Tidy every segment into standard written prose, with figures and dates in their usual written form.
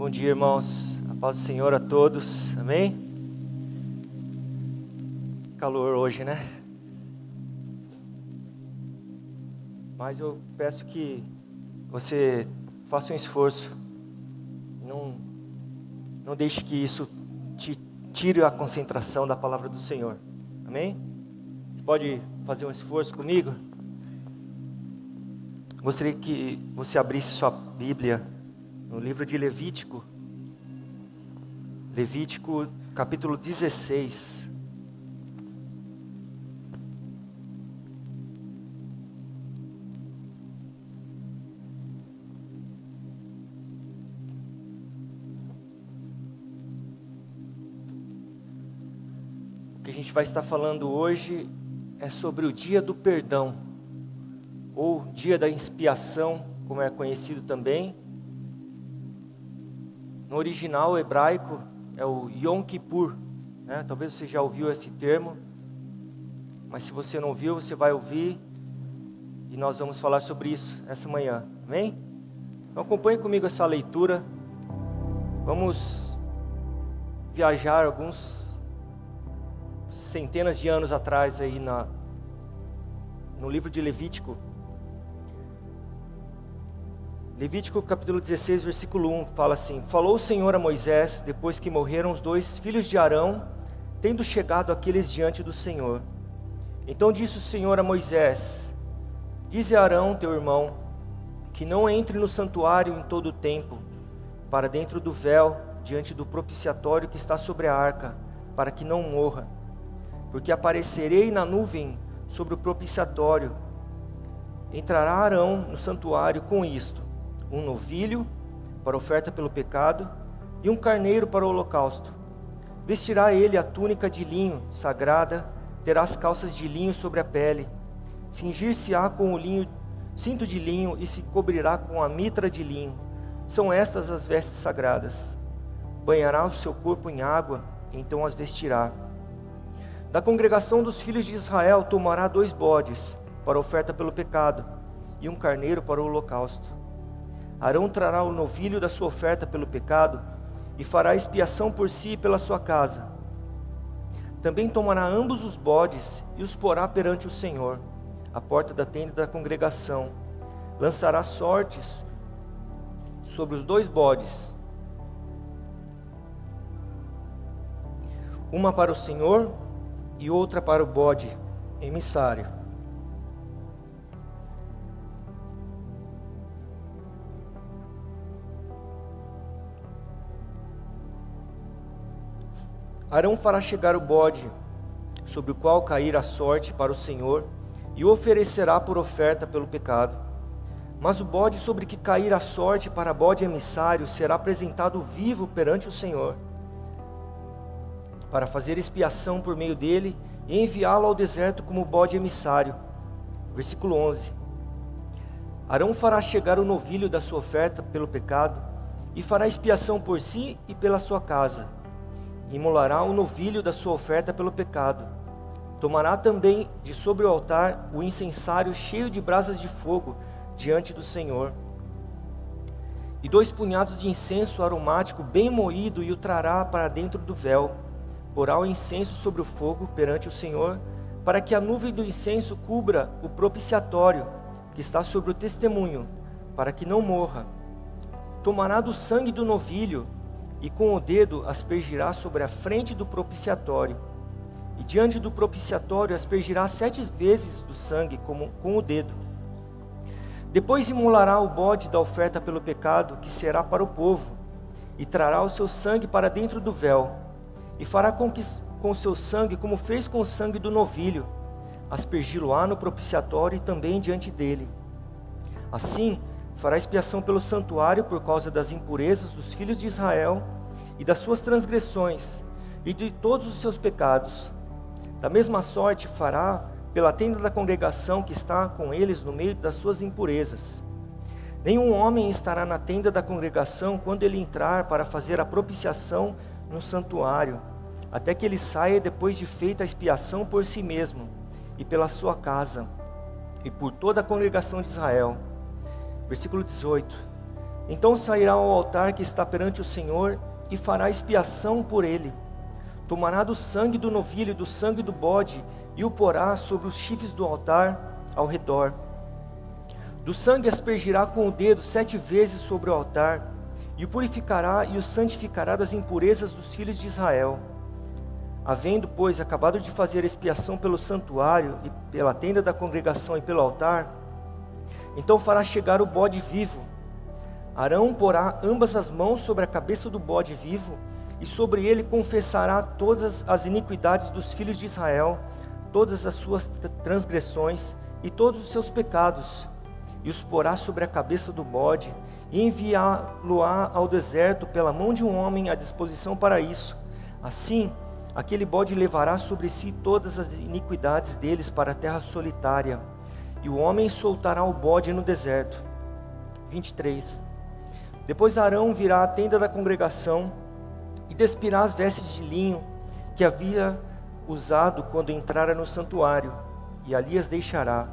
Bom dia, irmãos. A paz do Senhor a todos. Amém? Calor hoje, né? Mas eu peço que você faça um esforço. Não deixe que isso te tire a concentração da palavra do Senhor. Amém? Você pode fazer um esforço comigo? Gostaria que você abrisse sua Bíblia no livro de Levítico. Levítico, capítulo 16. O que a gente vai estar falando hoje é sobre o dia do perdão, ou dia da expiação, como é conhecido também. No original hebraico é o Yom Kippur, né? Talvez você já ouviu esse termo, mas se você não ouviu, você vai ouvir, e nós vamos falar sobre isso essa manhã, amém? Então acompanhe comigo essa leitura. Vamos viajar alguns centenas de anos atrás aí no livro de Levítico. Levítico capítulo 16, versículo 1, fala assim: Falou o Senhor a Moisés, depois que morreram os 2 filhos de Arão, tendo chegado aqueles diante do Senhor. Então disse o Senhor a Moisés: Dize a Arão, teu irmão, que não entre no santuário em todo o tempo, para dentro do véu, diante do propiciatório que está sobre a arca, para que não morra. Porque aparecerei na nuvem sobre o propiciatório. Entrará Arão no santuário com isto: um novilho para oferta pelo pecado e um carneiro para o holocausto. Vestirá ele a túnica de linho sagrada, terá as calças de linho sobre a pele, cingir-se-á com o cinto de linho e se cobrirá com a mitra de linho. São estas as vestes sagradas. Banhará o seu corpo em água, então as vestirá. Da congregação dos filhos de Israel tomará 2 bodes para oferta pelo pecado e um carneiro para o holocausto. Arão trará o novilho da sua oferta pelo pecado e fará expiação por si e pela sua casa. Também tomará ambos os bodes e os porá perante o Senhor, à porta da tenda da congregação. Lançará sortes sobre os 2 bodes, uma para o Senhor e outra para o bode emissário. Arão fará chegar o bode, sobre o qual cair a sorte para o Senhor, e o oferecerá por oferta pelo pecado. Mas o bode sobre que cair a sorte para bode emissário será apresentado vivo perante o Senhor, para fazer expiação por meio dele e enviá-lo ao deserto como bode emissário. Versículo 11. Arão fará chegar o novilho da sua oferta pelo pecado, e fará expiação por si e pela sua casa. Imolará o novilho da sua oferta pelo pecado. Tomará também de sobre o altar o incensário cheio de brasas de fogo diante do Senhor. E 2 punhados de incenso aromático bem moído e o trará para dentro do véu. Porá o incenso sobre o fogo perante o Senhor, para que a nuvem do incenso cubra o propiciatório que está sobre o testemunho, para que não morra. Tomará do sangue do novilho e com o dedo aspergirá sobre a frente do propiciatório, e diante do propiciatório aspergirá 7 vezes do sangue com o dedo. Depois imolará o bode da oferta pelo pecado, que será para o povo, e trará o seu sangue para dentro do véu, e fará com o seu sangue como fez com o sangue do novilho, aspergi-lo-á no propiciatório e também diante dele. Assim, fará expiação pelo santuário por causa das impurezas dos filhos de Israel e das suas transgressões e de todos os seus pecados. Da mesma sorte fará pela tenda da congregação que está com eles no meio das suas impurezas. Nenhum homem estará na tenda da congregação quando ele entrar para fazer a propiciação no santuário, até que ele saia depois de feita a expiação por si mesmo e pela sua casa e por toda a congregação de Israel. Versículo 18. Então sairá ao altar que está perante o Senhor e fará expiação por ele. Tomará do sangue do novilho e do sangue do bode e o porá sobre os chifres do altar ao redor. Do sangue aspergirá com o dedo 7 vezes sobre o altar, e o purificará e o santificará das impurezas dos filhos de Israel. Havendo, pois, acabado de fazer expiação pelo santuário, e pela tenda da congregação e pelo altar, então fará chegar o bode vivo. Arão porá ambas as mãos sobre a cabeça do bode vivo, e sobre ele confessará todas as iniquidades dos filhos de Israel, todas as suas transgressões e todos os seus pecados, e os porá sobre a cabeça do bode, e enviá-lo-á ao deserto pela mão de um homem à disposição para isso. Assim, aquele bode levará sobre si todas as iniquidades deles para a terra solitária, e o homem soltará o bode no deserto. 23. Depois Arão virá à tenda da congregação, e despirá as vestes de linho que havia usado quando entrara no santuário, e ali as deixará.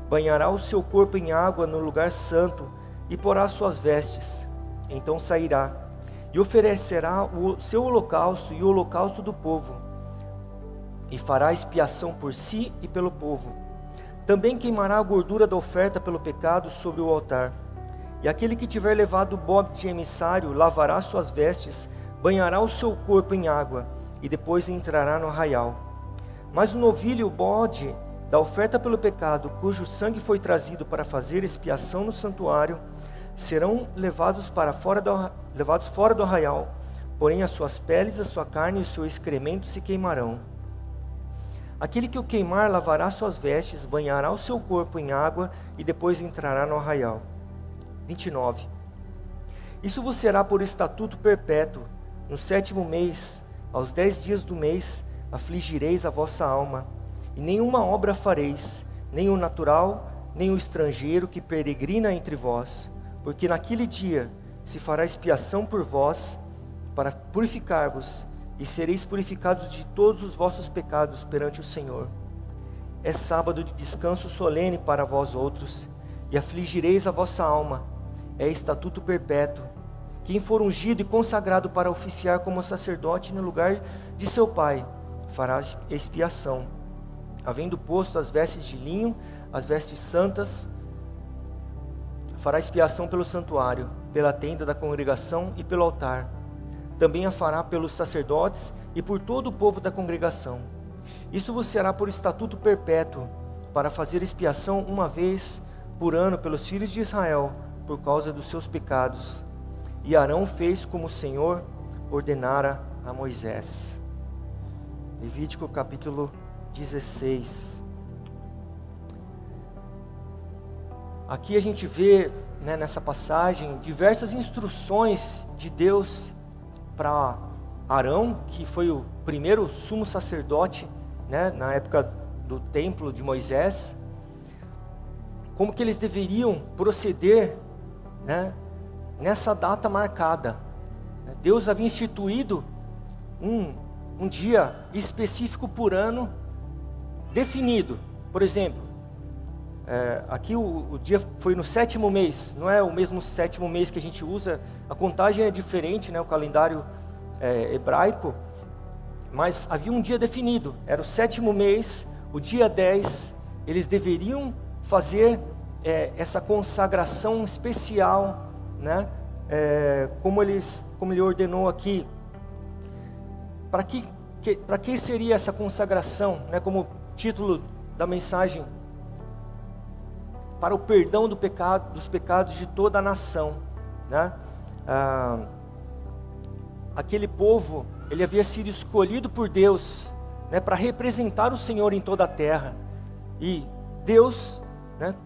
Banhará o seu corpo em água no lugar santo, e porá suas vestes. Então sairá, e oferecerá o seu holocausto e o holocausto do povo, e fará expiação por si e pelo povo. Também queimará a gordura da oferta pelo pecado sobre o altar. E aquele que tiver levado o bode emissário lavará suas vestes, banhará o seu corpo em água, e depois entrará no arraial. Mas o novilho e o bode da oferta pelo pecado, cujo sangue foi trazido para fazer expiação no santuário, serão levados fora do arraial, porém as suas peles, a sua carne e o seu excremento se queimarão. Aquele que o queimar lavará suas vestes, banhará o seu corpo em água e depois entrará no arraial. 29. Isso vos será por estatuto perpétuo. No 7º mês, aos 10 dias do mês, afligireis a vossa alma, e nenhuma obra fareis, nem o natural, nem o estrangeiro que peregrina entre vós, porque naquele dia se fará expiação por vós, para purificar-vos, e sereis purificados de todos os vossos pecados perante o Senhor. É sábado de descanso solene para vós outros, e afligireis a vossa alma. É estatuto perpétuo. Quem for ungido e consagrado para oficiar como sacerdote no lugar de seu pai, fará expiação. Havendo posto as vestes de linho, as vestes santas, fará expiação pelo santuário, pela tenda da congregação e pelo altar. Também a fará pelos sacerdotes e por todo o povo da congregação. Isso vos será por estatuto perpétuo, para fazer expiação uma vez por ano pelos filhos de Israel, por causa dos seus pecados. E Arão fez como o Senhor ordenara a Moisés. Levítico capítulo 16. Aqui a gente vê, nessa passagem, diversas instruções de Deus para Arão, que foi o primeiro sumo sacerdote, na época do templo de Moisés, como que eles deveriam proceder, nessa data marcada. Deus havia instituído um dia específico por ano definido. Por exemplo, aqui o dia foi no 7º mês, não é o mesmo 7º mês que a gente usa, a contagem é diferente, o calendário hebraico, mas havia um dia definido, era o 7º mês, o dia 10, eles deveriam fazer essa consagração especial, como ele ordenou aqui. Para que seria essa consagração, como título da mensagem? Para o perdão dos pecados de toda a nação, aquele povo, ele havia sido escolhido por Deus, para representar o Senhor em toda a terra, e Deus,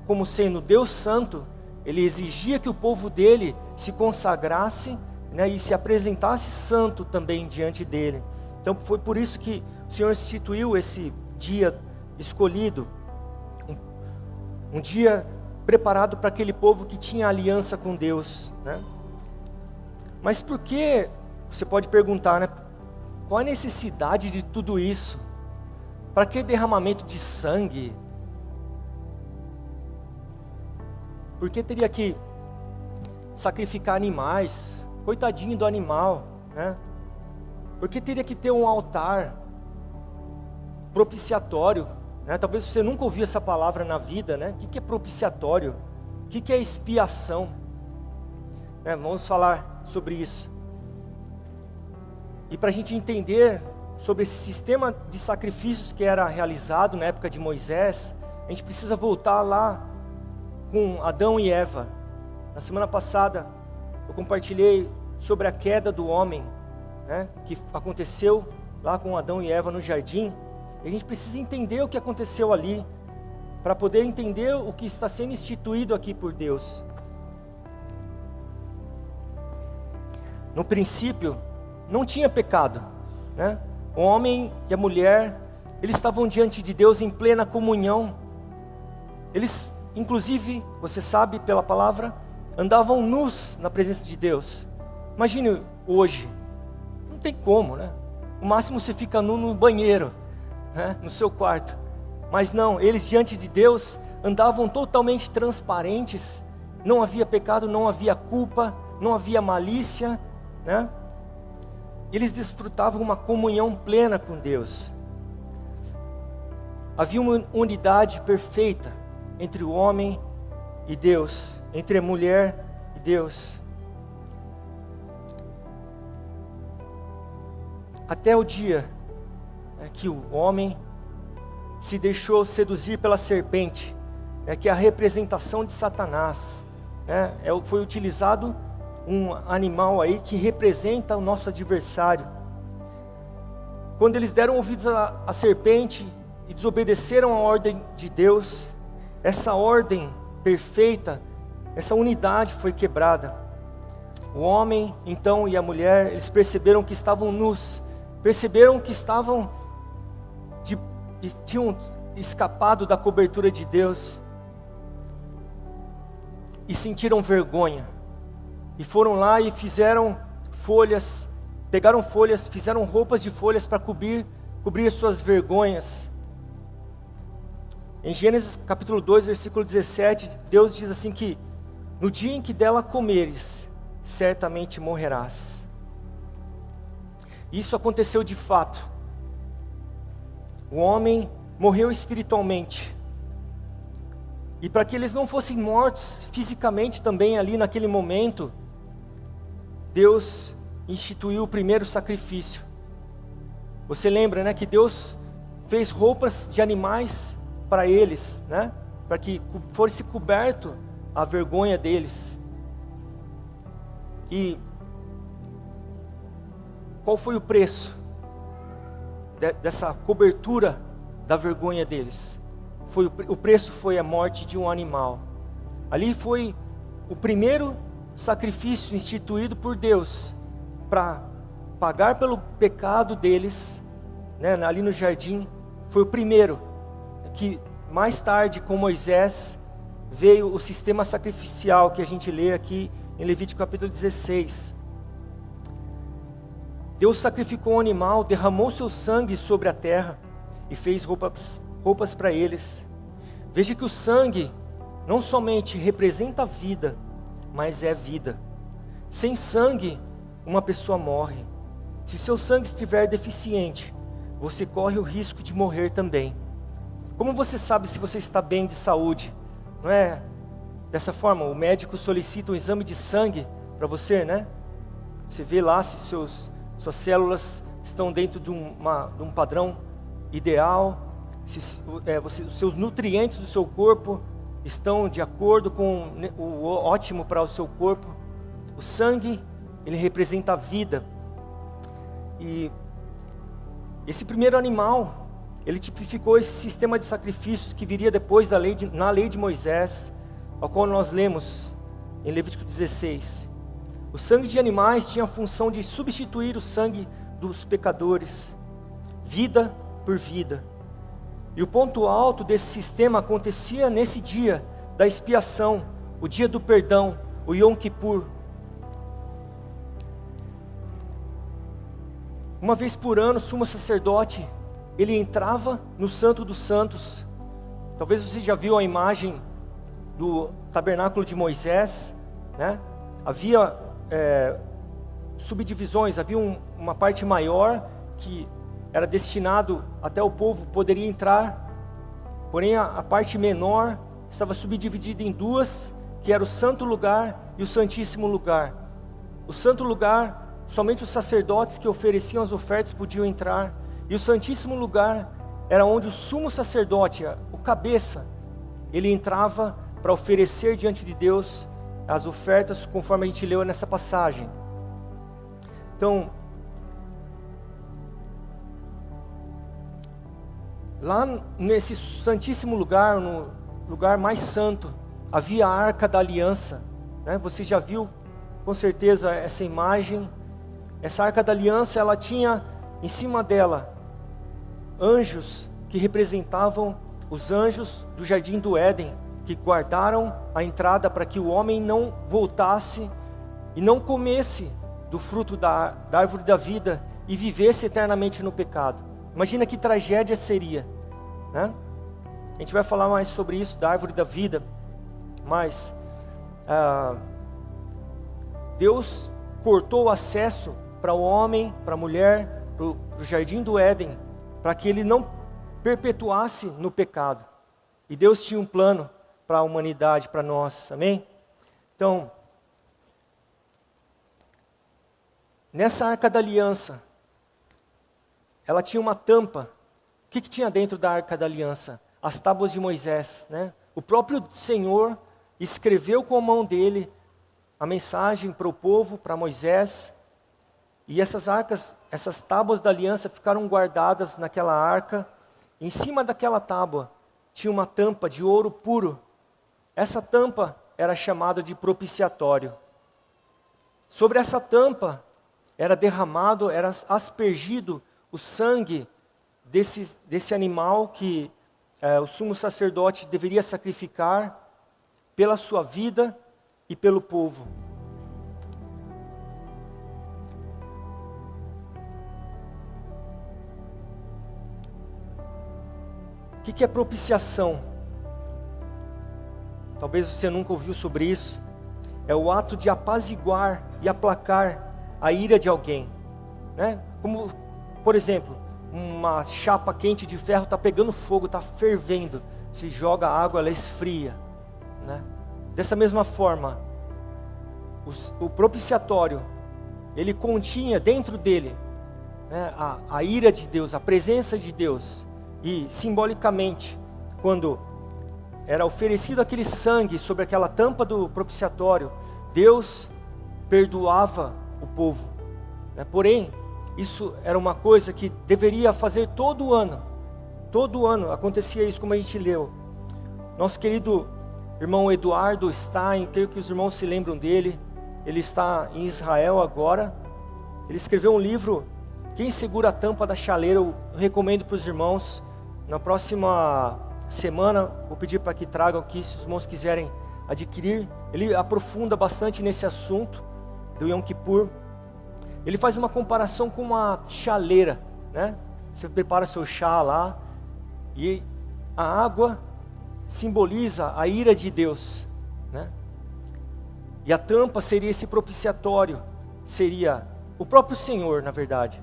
como sendo Deus Santo, ele exigia que o povo dele se consagrasse, e se apresentasse santo também diante dele. Então foi por isso que o Senhor instituiu esse dia escolhido, um dia preparado para aquele povo que tinha aliança com Deus, Mas por que, você pode perguntar, qual a necessidade de tudo isso? Para que derramamento de sangue? Por que teria que sacrificar animais, coitadinho do animal, né? Porque teria que ter um altar propiciatório, né? Talvez você nunca ouviu essa palavra na vida, né? O que é propiciatório? O que é expiação? Vamos falar sobre isso. E para a gente entender sobre esse sistema de sacrifícios que era realizado na época de Moisés, a gente precisa voltar lá com Adão e Eva. Na semana passada eu compartilhei sobre a queda do homem, né, que aconteceu lá com Adão e Eva no jardim. E a gente precisa entender o que aconteceu ali, para poder entender o que está sendo instituído aqui por Deus. No princípio, não tinha pecado, né? O homem e a mulher, eles estavam diante de Deus em plena comunhão. Eles, inclusive, você sabe pela palavra, andavam nus na presença de Deus. Imagine hoje, não tem como, né? O máximo você fica nu no banheiro, né? No seu quarto. Mas não, eles diante de Deus andavam totalmente transparentes. Não havia pecado, não havia culpa, não havia malícia, né? Eles desfrutavam uma comunhão plena com Deus. Havia uma unidade perfeita entre o homem e Deus, entre a mulher e Deus. Até o dia que o homem se deixou seduzir pela serpente, que é a representação de Satanás. Foi utilizado um animal aí que representa o nosso adversário. Quando eles deram ouvidos à serpente e desobedeceram a ordem de Deus, essa ordem perfeita, essa unidade foi quebrada. O homem, então, e a mulher, eles perceberam que estavam nus, perceberam que tinham escapado da cobertura de Deus e sentiram vergonha. E foram lá e fizeram folhas, pegaram folhas, fizeram roupas de folhas para cobrir suas vergonhas. Em Gênesis capítulo 2, versículo 17, Deus diz assim que no dia em que dela comeres, certamente morrerás. Isso aconteceu de fato. O homem morreu espiritualmente. E para que eles não fossem mortos fisicamente também ali naquele momento, Deus instituiu o primeiro sacrifício. Você lembra, né, que Deus fez roupas de animais para eles, né, para que fosse coberto a vergonha deles. E qual foi o preço dessa cobertura da vergonha deles? O preço foi a morte de um animal. Ali foi o primeiro sacrifício instituído por Deus para pagar pelo pecado deles, né, ali no jardim. Foi o primeiro, que mais tarde com Moisés veio o sistema sacrificial que a gente lê aqui em Levítico capítulo 16. Deus sacrificou um animal, derramou seu sangue sobre a terra e fez roupas para eles. Veja que o sangue não somente representa a vida, mas é vida. Sem sangue, uma pessoa morre. Se seu sangue estiver deficiente, você corre o risco de morrer também. Como você sabe se você está bem de saúde? Não é dessa forma? O médico solicita um exame de sangue para você, né? Você vê lá se suas células estão dentro de um padrão ideal, se os seus nutrientes do seu corpo estão de acordo com o ótimo para o seu corpo. O sangue, ele representa a vida. E esse primeiro animal, ele tipificou esse sistema de sacrifícios que viria depois na lei de Moisés, ao qual nós lemos em Levítico 16. O sangue de animais tinha a função de substituir o sangue dos pecadores, vida por vida. E o ponto alto desse sistema acontecia nesse dia da expiação, o dia do perdão, o Yom Kippur. Uma vez por ano, o sumo sacerdote, ele entrava no Santo dos Santos. Talvez você já viu a imagem do tabernáculo de Moisés, né? havia subdivisões, havia uma parte maior que era destinado até o povo poderia entrar, porém a parte menor estava subdividida em duas, que era o santo lugar e o santíssimo lugar. O santo lugar, somente os sacerdotes que ofereciam as ofertas podiam entrar, e o santíssimo lugar era onde o sumo sacerdote, o cabeça, ele entrava para oferecer diante de Deus as ofertas, conforme a gente leu nessa passagem. Então, lá nesse santíssimo lugar, no lugar mais santo, havia a Arca da Aliança, né? Você já viu com certeza essa imagem. Essa Arca da Aliança, ela tinha em cima dela anjos que representavam os anjos do Jardim do Éden, que guardaram a entrada para que o homem não voltasse e não comesse do fruto da árvore da vida e vivesse eternamente no pecado. Imagina que tragédia seria, né? A gente vai falar mais sobre isso, da árvore da vida, mas Deus cortou o acesso para o homem, para a mulher, para o Jardim do Éden, para que ele não perpetuasse no pecado. E Deus tinha um plano para a humanidade, para nós, amém? Então, nessa Arca da Aliança, ela tinha uma tampa. O que tinha dentro da Arca da Aliança? As tábuas de Moisés, né? O próprio Senhor escreveu com a mão dele a mensagem para o povo, para Moisés, e essas tábuas da aliança ficaram guardadas naquela arca. Em cima daquela tábua tinha uma tampa de ouro puro. Essa tampa era chamada de propiciatório. Sobre essa tampa era derramado, era aspergido o sangue desse animal que o sumo sacerdote deveria sacrificar pela sua vida e pelo povo. O que é propiciação? Talvez você nunca ouviu sobre isso. É o ato de apaziguar e aplacar a ira de alguém, né? Como, por exemplo, uma chapa quente de ferro está pegando fogo, está fervendo. Se joga água, ela esfria, né? Dessa mesma forma, o propiciatório, ele continha dentro dele, né, a ira de Deus, a presença de Deus. E simbolicamente, quando era oferecido aquele sangue sobre aquela tampa do propiciatório, Deus perdoava o povo, né? Porém, isso era uma coisa que deveria fazer todo ano acontecia isso, como a gente leu. Nosso querido irmão Eduardo Stein, creio que os irmãos se lembram dele, ele está em Israel agora. Ele escreveu um livro, Quem Segura a Tampa da Chaleira. Eu recomendo para os irmãos. Na próxima semana, vou pedir para que tragam aqui, se os irmãos quiserem adquirir. Ele aprofunda bastante nesse assunto do Yom Kippur. Ele faz uma comparação com uma chaleira, né? Você prepara seu chá lá, e a água simboliza a ira de Deus, né? E a tampa seria esse propiciatório, seria o próprio Senhor, na verdade.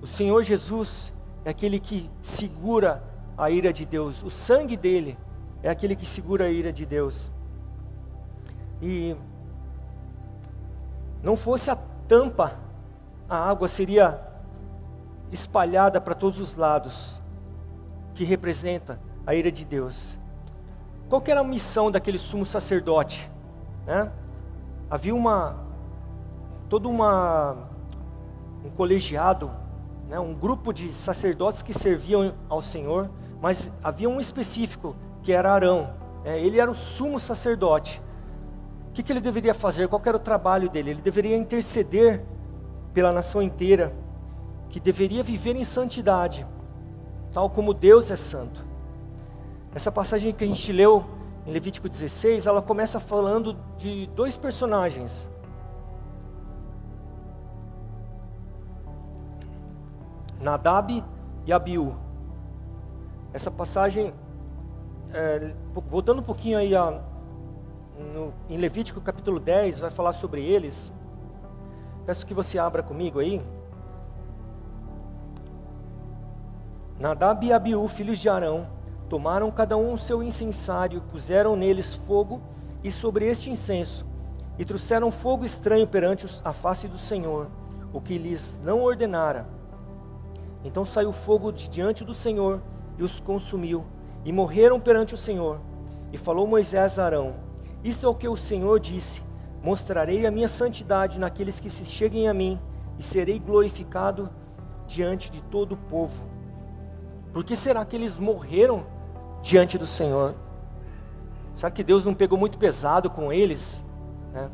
O Senhor Jesus é aquele que segura a ira de Deus. O sangue dele é aquele que segura a ira de Deus. E não fosse a tampa, a água seria espalhada para todos os lados, que representa a ira de Deus. Qual que era a missão daquele sumo sacerdote, né? Havia um colegiado, né, um grupo de sacerdotes que serviam ao Senhor, mas havia um específico, que era Arão. Ele era o sumo sacerdote. O que ele deveria fazer? Qual era o trabalho dele? Ele deveria interceder pela nação inteira, que deveria viver em santidade, tal como Deus é santo. Essa passagem que a gente leu em Levítico 16, ela começa falando de dois personagens. Nadab e Abiú. Essa passagem, voltando um pouquinho aí em Levítico capítulo 10, vai falar sobre eles. Peço que você abra comigo aí. Nadab e Abiú, filhos de Arão, tomaram cada um o seu incensário, puseram neles fogo, e sobre este incenso, e trouxeram fogo estranho perante a face do Senhor, o que lhes não ordenara. Então saiu fogo de diante do Senhor, e os consumiu, e morreram perante o Senhor. E falou Moisés a Arão: isto é o que o Senhor disse: mostrarei a minha santidade naqueles que se cheguem a mim, e serei glorificado diante de todo o povo. Por que será que eles morreram diante do Senhor? Será que Deus não pegou muito pesado com eles, né?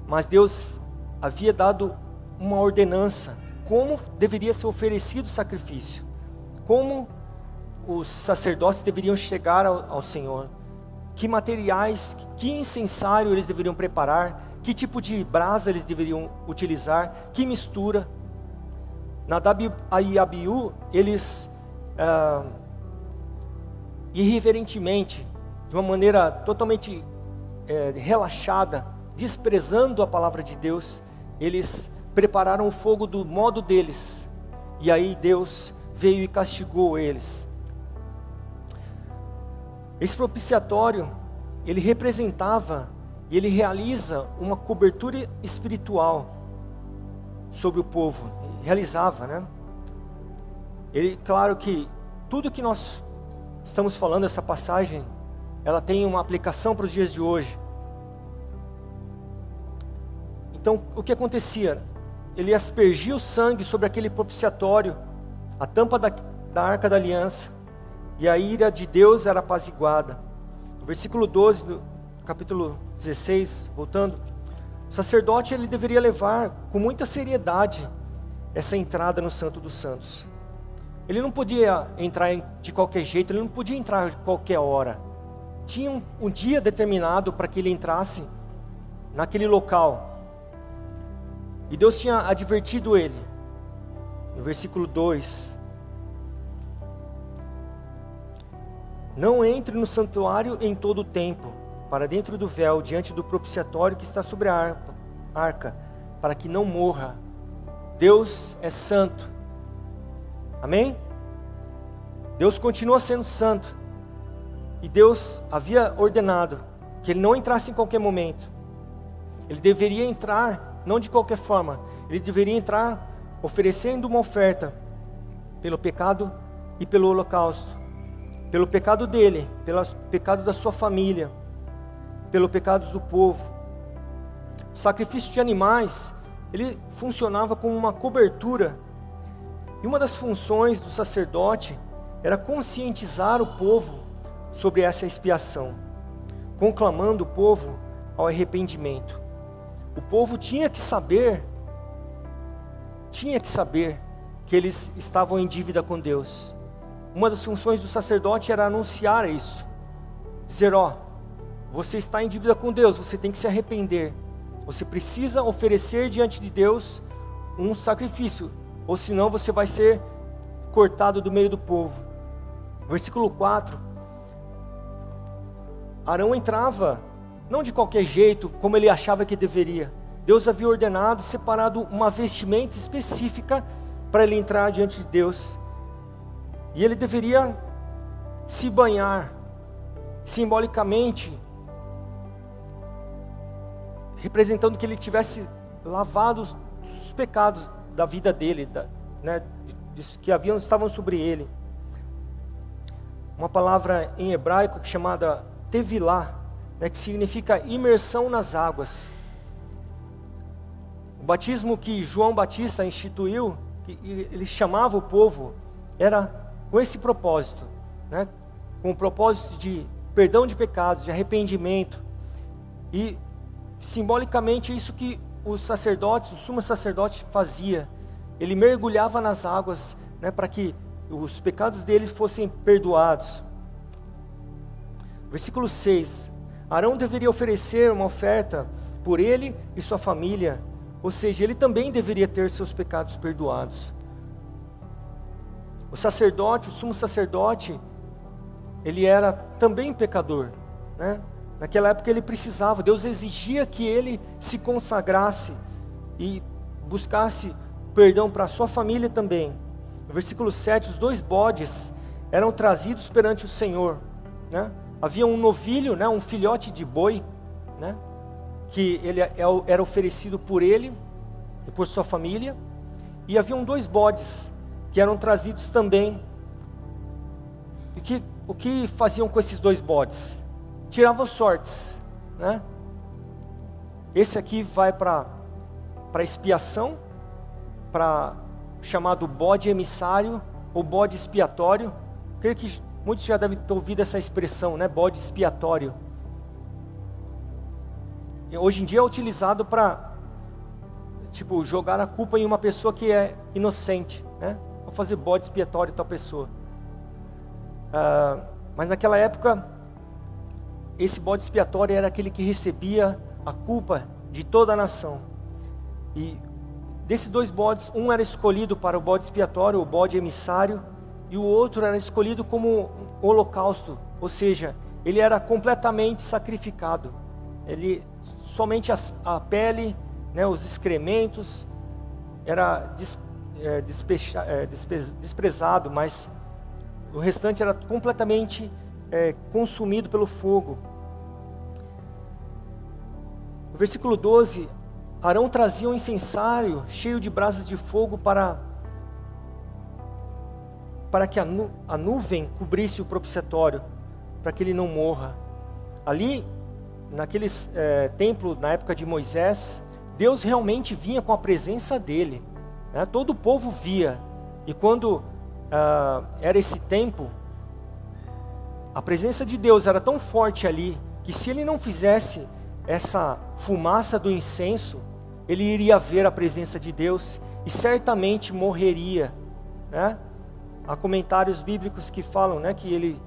Mas Deus havia dado uma ordenança, como deveria ser oferecido o sacrifício, como os sacerdotes deveriam chegar ao Senhor, que materiais, que incensário eles deveriam preparar, que tipo de brasa eles deveriam utilizar, que mistura. Nadab e Abiú, eles irreverentemente, de uma maneira totalmente relaxada, desprezando a palavra de Deus, eles prepararam o fogo do modo deles, e aí Deus veio e castigou eles. Esse propiciatório, ele representava e ele realiza uma cobertura espiritual sobre o povo, realizava, né? Ele, claro que tudo que nós estamos falando, essa passagem, ela tem uma aplicação para os dias de hoje. Então, o que acontecia? Ele aspergia o sangue sobre aquele propiciatório, a tampa da arca da aliança, e a ira de Deus era apaziguada. No versículo 12 do capítulo 16, voltando, o sacerdote ele deveria levar com muita seriedade essa entrada no Santo dos Santos. Ele não podia entrar de qualquer jeito, ele não podia entrar de qualquer hora. Tinha um dia determinado para que ele entrasse naquele local. E Deus tinha advertido ele, no versículo 2, não entre no santuário em todo o tempo, para dentro do véu, diante do propiciatório que está sobre a arca, para que não morra. Deus é santo. Amém? Deus continua sendo santo. E Deus havia ordenado que ele não entrasse em qualquer momento. Ele deveria entrar, não de qualquer forma. Ele deveria entrar oferecendo uma oferta pelo pecado e pelo holocausto. Pelo pecado dele, pelo pecado da sua família, pelo pecado do povo. O sacrifício de animais, ele funcionava como uma cobertura. E uma das funções do sacerdote era conscientizar o povo sobre essa expiação, conclamando o povo ao arrependimento. O povo tinha que saber que eles estavam em dívida com Deus. Uma das funções do sacerdote era anunciar isso, dizer: você está em dívida com Deus, você tem que se arrepender, você precisa oferecer diante de Deus um sacrifício, ou senão você vai ser cortado do meio do povo. Versículo 4, Arão entrava, não de qualquer jeito, como ele achava que deveria. Deus havia ordenado, separado uma vestimenta específica para ele entrar diante de Deus. E ele deveria se banhar, simbolicamente, representando que ele tivesse lavado os pecados da vida dele, que estavam sobre ele. Uma palavra em hebraico chamada tevilá, que significa imersão nas águas. O batismo que João Batista instituiu, ele chamava o povo, era com esse propósito, com o propósito de perdão de pecados, de arrependimento. E simbolicamente é isso que os sacerdotes, o sumo sacerdote fazia. Ele mergulhava nas águas, para que os pecados deles fossem perdoados. Versículo 6, Arão deveria oferecer uma oferta por ele e sua família, ou seja, ele também deveria ter seus pecados perdoados. O sacerdote, o sumo sacerdote, ele era também pecador, Naquela época ele precisava, Deus exigia que ele se consagrasse e buscasse perdão para a sua família também. No versículo 7, os 2 bodes eram trazidos perante o Senhor, né? Havia um novilho, né, um filhote de boi, né, que ele era oferecido por ele e por sua família, e haviam 2 bodes que eram trazidos também. E o que faziam com esses 2 bodes? Tiravam sortes, né? Esse aqui vai para expiação, para chamado bode emissário ou bode expiatório. Creio que muitos já devem ter ouvido essa expressão, né? Bode expiatório. E hoje em dia é utilizado para, tipo, jogar a culpa em uma pessoa que é inocente, né? Vou fazer bode expiatório tal pessoa. Mas naquela época, esse bode expiatório era aquele que recebia a culpa de toda a nação. E desses 2 bodes, um era escolhido para o bode expiatório, o bode emissário, e o outro era escolhido como holocausto, ou seja, ele era completamente sacrificado. Somente a pele, né, os excrementos, era desprezado, mas o restante era completamente consumido pelo fogo. No versículo 12, Arão trazia um incensário cheio de brasas de fogo para que a nuvem cobrisse o propiciatório, para que ele não morra. Ali, naquele templo, na época de Moisés, Deus realmente vinha com a presença dele, né? Todo o povo via, e quando era esse tempo, a presença de Deus era tão forte ali, que se ele não fizesse essa fumaça do incenso, ele iria ver a presença de Deus e certamente morreria, né? Há comentários bíblicos que falam, né, que ele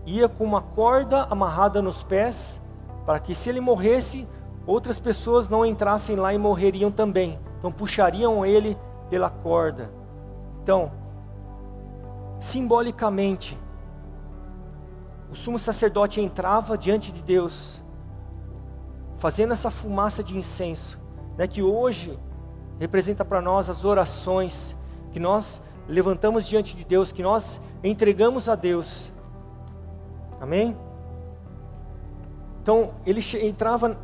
ia com uma corda amarrada nos pés, para que se ele morresse, outras pessoas não entrassem lá e morreriam também. Então puxariam ele pela corda. Então, simbolicamente, o sumo sacerdote entrava diante de Deus, fazendo essa fumaça de incenso, né, que hoje representa para nós as orações que nós levantamos diante de Deus, que nós entregamos a Deus. Amém? Então, ele entrava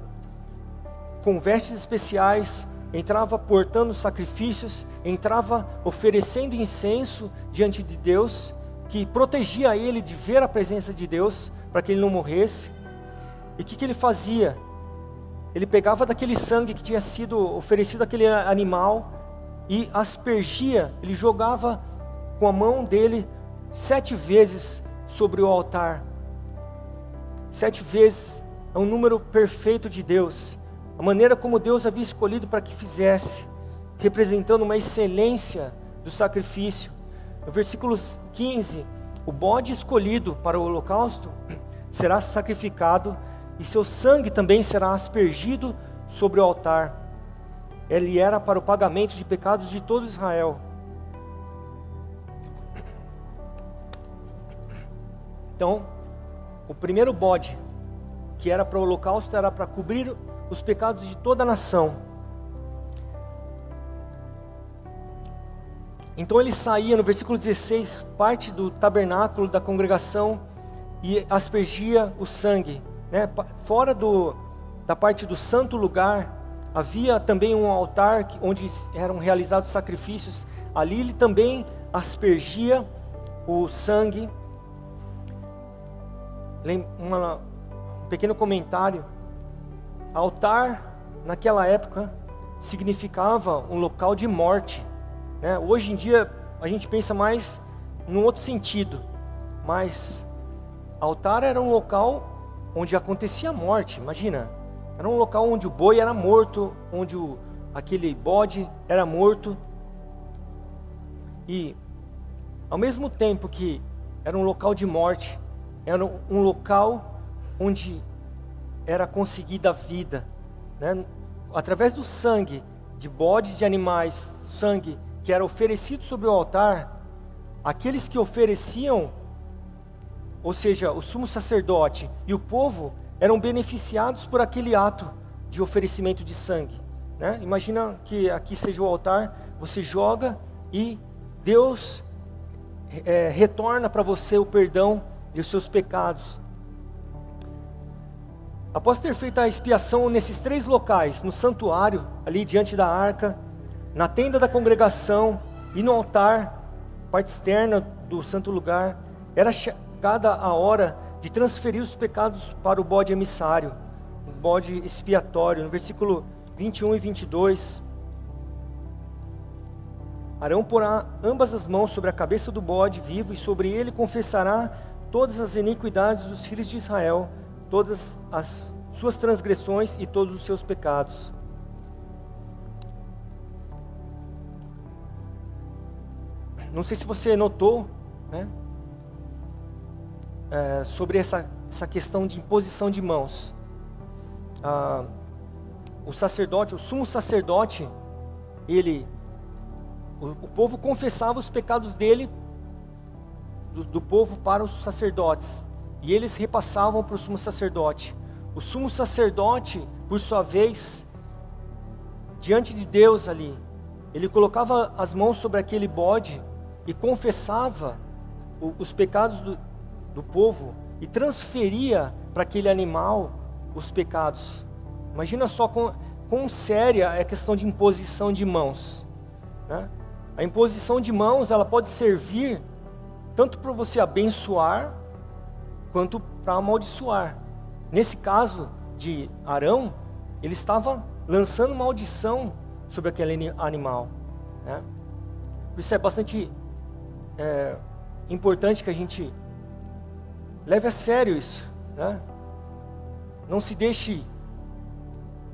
com vestes especiais, entrava portando sacrifícios, entrava oferecendo incenso diante de Deus, que protegia ele de ver a presença de Deus, para que ele não morresse. E o que ele fazia? Ele pegava daquele sangue que tinha sido oferecido àquele animal e aspergia, ele jogava com a mão dele 7 vezes sobre o altar. 7 vezes é um número perfeito de Deus, a maneira como Deus havia escolhido para que fizesse, representando uma excelência do sacrifício. No versículo 15, o bode escolhido para o holocausto será sacrificado e seu sangue também será aspergido sobre o altar. Ele era para o pagamento de pecados de todo Israel. Então, o primeiro bode, que era para o holocausto, era para cobrir os pecados de toda a nação. Então ele saía, no versículo 16, parte do tabernáculo da congregação e aspergia o sangue, né? Fora da parte do santo lugar, havia também um altar onde eram realizados sacrifícios. Ali ele também aspergia o sangue. Um pequeno comentário: altar naquela época significava um local de morte, né? Hoje em dia a gente pensa mais num outro sentido, mas altar era um local onde acontecia a morte. Imagina, era um local onde o boi era morto, onde aquele bode era morto. E ao mesmo tempo que era um local de morte, era um local onde era conseguida a vida, né? Através do sangue de bodes, de animais, sangue que era oferecido sobre o altar, aqueles que ofereciam, ou seja, o sumo sacerdote e o povo, eram beneficiados por aquele ato de oferecimento de sangue, né? Imagina que aqui seja o altar, você joga e Deus retorna para você o perdão dos seus pecados. Após ter feito a expiação nesses 3 locais, no santuário, ali diante da arca, na tenda da congregação e no altar, parte externa do santo lugar, era chegada a hora de transferir os pecados para o bode emissário, o bode expiatório. No versículo 21 e 22, Arão porá ambas as mãos sobre a cabeça do bode vivo e sobre ele confessará todas as iniquidades dos filhos de Israel, todas as suas transgressões e todos os seus pecados. Não sei se você notou, né, sobre essa questão de imposição de mãos. O sacerdote, o sumo sacerdote, o povo confessava os pecados dele, do povo para os sacerdotes, e eles repassavam para o sumo sacerdote. O sumo sacerdote, por sua vez, diante de Deus ali, ele colocava as mãos sobre aquele bode e confessava os pecados do povo e transferia para aquele animal os pecados. Imagina só quão séria é a questão de imposição de mãos, né? A imposição de mãos, ela pode servir tanto para você abençoar quanto para amaldiçoar. Nesse caso de Arão, ele estava lançando maldição sobre aquele animal, né? Por isso é bastante importante que a gente leve a sério isso, né? Não se deixe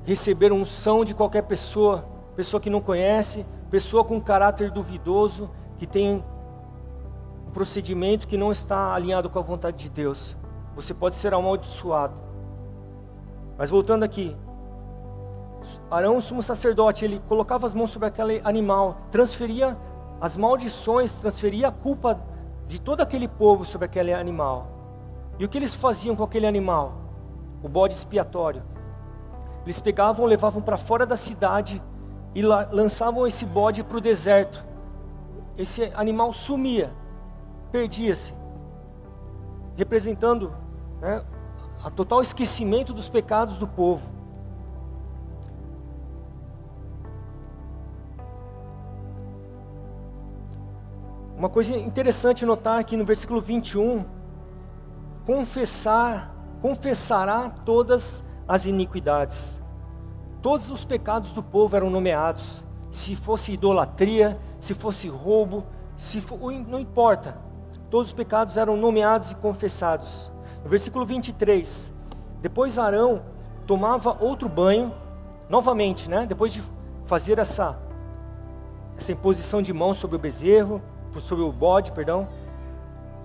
receber unção de qualquer pessoa que não conhece, pessoa com caráter duvidoso, que tem um procedimento que não está alinhado com a vontade de Deus. Você pode ser amaldiçoado. Mas voltando aqui, Arão, o sumo sacerdote, ele colocava as mãos sobre aquele animal, transferia as maldições, transferia a culpa de todo aquele povo sobre aquele animal. E o que eles faziam com aquele animal? O bode expiatório. Eles pegavam, levavam para fora da cidade e lançavam esse bode para o deserto. Esse animal sumia, perdia-se, representando, né, a total esquecimento dos pecados do povo. Uma coisa interessante notar aqui no versículo 21, confessará todas as iniquidades. Todos os pecados do povo eram nomeados. Se fosse idolatria, se fosse roubo, não importa. Todos os pecados eram nomeados e confessados. No versículo 23, depois Arão tomava outro banho, novamente, né? Depois de fazer essa imposição de mãos sobre o bezerro, sobre o bode, perdão,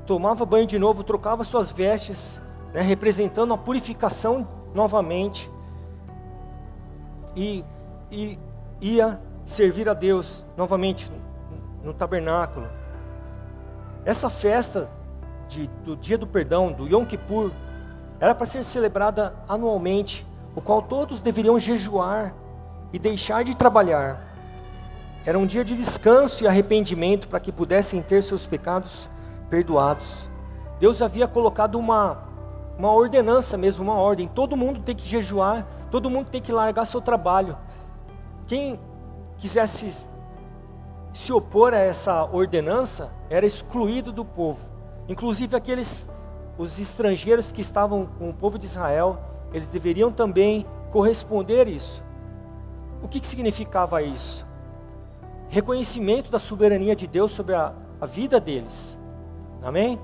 tomava banho de novo, trocava suas vestes, né, representando a purificação novamente, e ia servir a Deus novamente no tabernáculo. Essa festa do dia do perdão, do Yom Kippur, era para ser celebrada anualmente, o qual todos deveriam jejuar e deixar de trabalhar. Era um dia de descanso e arrependimento para que pudessem ter seus pecados perdoados. Deus havia colocado uma ordenança mesmo, uma ordem. Todo mundo tem que jejuar, todo mundo tem que largar seu trabalho. Quem quisesse se opor a essa ordenança era excluído do povo. Inclusive os estrangeiros que estavam com o povo de Israel, eles deveriam também corresponder isso. O que significava isso? Reconhecimento da soberania de Deus sobre a vida deles. Amém?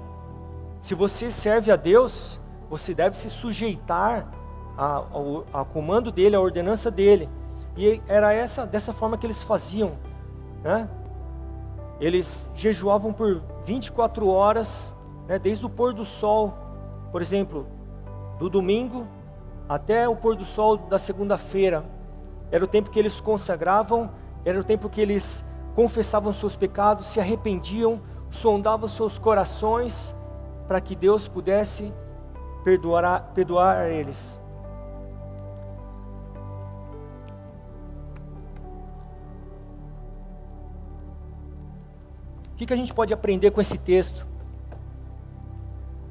Se você serve a Deus, você deve se sujeitar ao comando dele, à ordenança dele. E era dessa forma que eles faziam, né? Eles jejuavam por 24 horas, né? Desde o pôr do sol, por exemplo, do domingo até o pôr do sol da segunda-feira. Era o tempo que eles consagravam, era o tempo que eles confessavam seus pecados, se arrependiam, sondavam seus corações, para que Deus pudesse perdoar eles. O que a gente pode aprender com esse texto?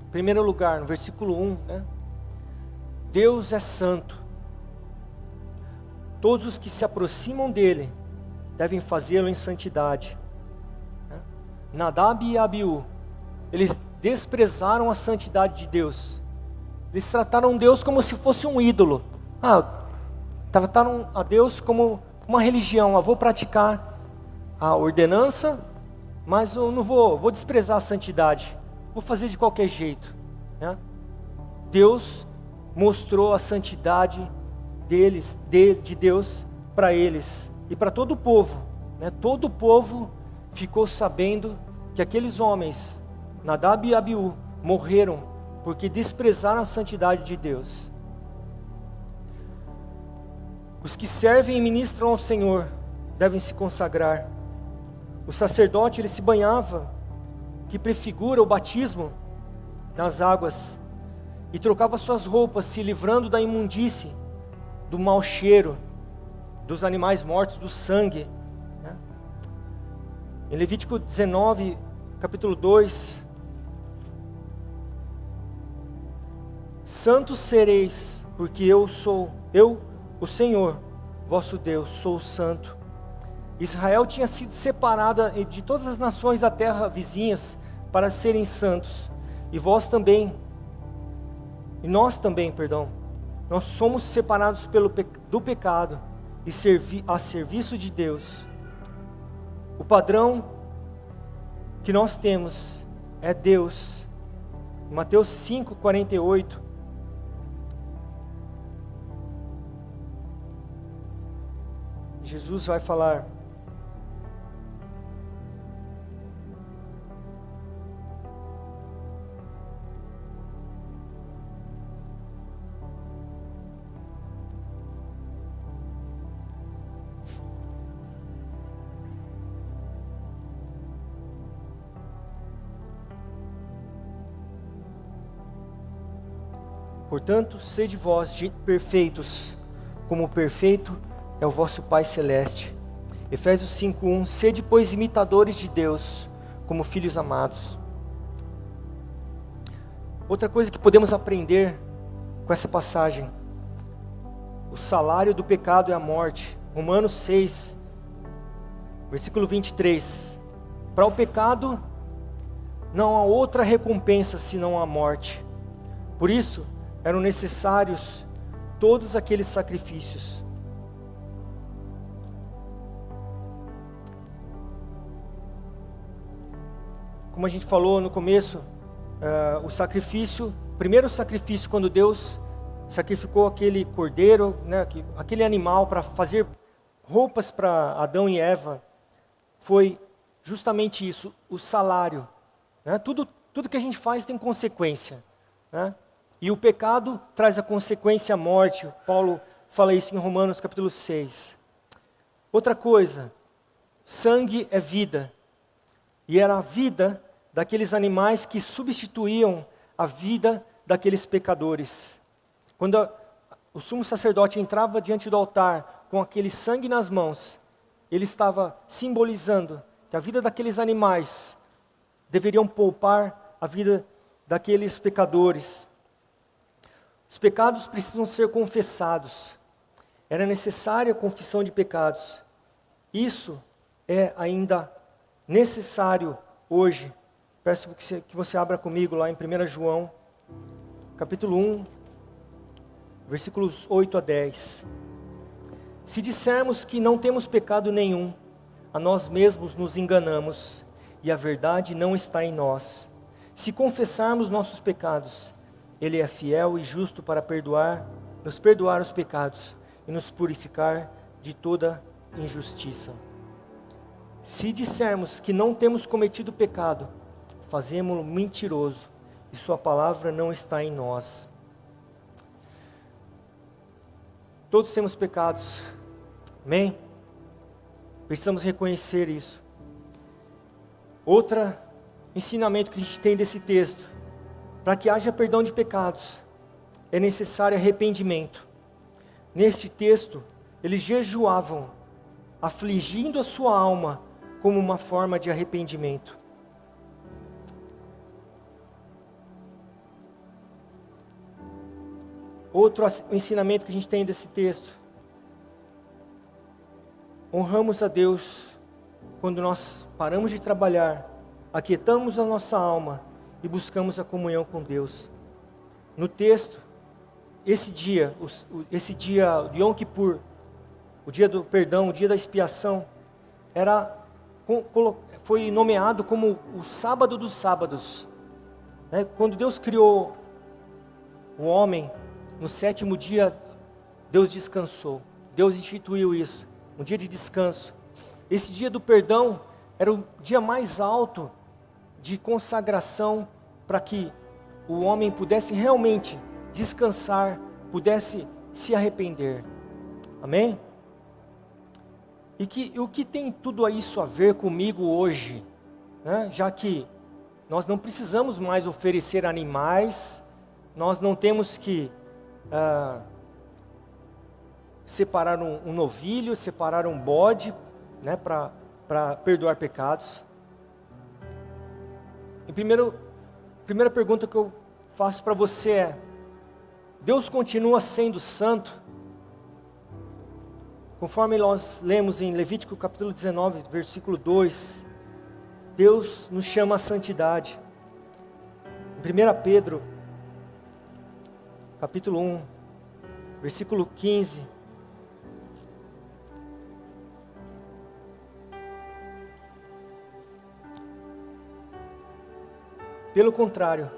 Em primeiro lugar, no versículo 1, né? Deus é santo. Todos os que se aproximam dele devem fazê-lo em santidade. Nadab e Abiú, eles desprezaram a santidade de Deus. Eles trataram Deus como se fosse um ídolo. Trataram a Deus como uma religião. Vou praticar a ordenança, mas eu não vou desprezar a santidade. Vou fazer de qualquer jeito, né? Deus mostrou a santidade de Deus para eles e para todo o povo, né? Todo o povo ficou sabendo que aqueles homens, Nadab e Abiú, morreram porque desprezaram a santidade de Deus. Os que servem e ministram ao Senhor devem se consagrar. O sacerdote, ele se banhava, que prefigura o batismo nas águas, e trocava suas roupas, se livrando da imundície, do mau cheiro, dos animais mortos, do sangue, né? Em Levítico 19, capítulo 2, santos sereis, porque eu, o Senhor, vosso Deus, sou santo. Israel tinha sido separada de todas as nações da terra vizinhas para serem santos. E nós também, nós somos separados do pecado e a serviço de Deus. O padrão que nós temos é Deus. Em Mateus 5:48, Jesus vai falar: portanto, sede vós perfeitos, como perfeito é o vosso Pai Celeste. Efésios 5:1, sede, pois, imitadores de Deus, como filhos amados. Outra coisa que podemos aprender com essa passagem: o salário do pecado é a morte. Romanos 6, versículo 23. Para o pecado não há outra recompensa senão a morte. Por isso, eram necessários todos aqueles sacrifícios. Como a gente falou no começo, o primeiro sacrifício, quando Deus sacrificou aquele cordeiro, né, aquele animal para fazer roupas para Adão e Eva, foi justamente isso, o salário, né? Tudo que a gente faz tem consequência, né? E o pecado traz a consequência a morte. Paulo fala isso em Romanos capítulo 6. Outra coisa, sangue é vida. E era a vida daqueles animais que substituíam a vida daqueles pecadores. Quando o sumo sacerdote entrava diante do altar com aquele sangue nas mãos, ele estava simbolizando que a vida daqueles animais deveriam poupar a vida daqueles pecadores. Os pecados precisam ser confessados. Era necessária a confissão de pecados. Isso é ainda necessário hoje. Peço que você abra comigo lá em 1 João, capítulo 1, versículos 8 a 10. Se dissermos que não temos pecado nenhum, a nós mesmos nos enganamos, e a verdade não está em nós. Se confessarmos nossos pecados, Ele é fiel e justo para nos perdoar os pecados e nos purificar de toda injustiça. Se dissermos que não temos cometido pecado, fazemo-lo mentiroso e sua palavra não está em nós. Todos temos pecados, amém? Precisamos reconhecer isso. Outro ensinamento que a gente tem desse texto para que haja perdão de pecados, é necessário arrependimento. Neste texto, eles jejuavam, afligindo a sua alma como uma forma de arrependimento. Outro ensinamento que a gente tem desse texto: honramos a Deus quando nós paramos de trabalhar, aquietamos a nossa alma e buscamos a comunhão com Deus. No texto, esse dia de Yom Kippur, o dia do perdão, o dia da expiação, foi nomeado como o sábado dos sábados. Quando Deus criou o homem, no 7º dia, Deus descansou. Deus instituiu isso, um dia de descanso. Esse dia do perdão era o dia mais alto de consagração para que o homem pudesse realmente descansar, pudesse se arrepender. Amém? E o que tem tudo isso a ver comigo hoje? Já que nós não precisamos mais oferecer animais, nós não temos que separar um novilho, separar um bode, para perdoar pecados. Primeira pergunta que eu faço para você é: Deus continua sendo santo? Conforme nós lemos em Levítico capítulo 19, versículo 2, Deus nos chama à santidade. Em 1 Pedro, capítulo 1, versículo 15, pelo contrário,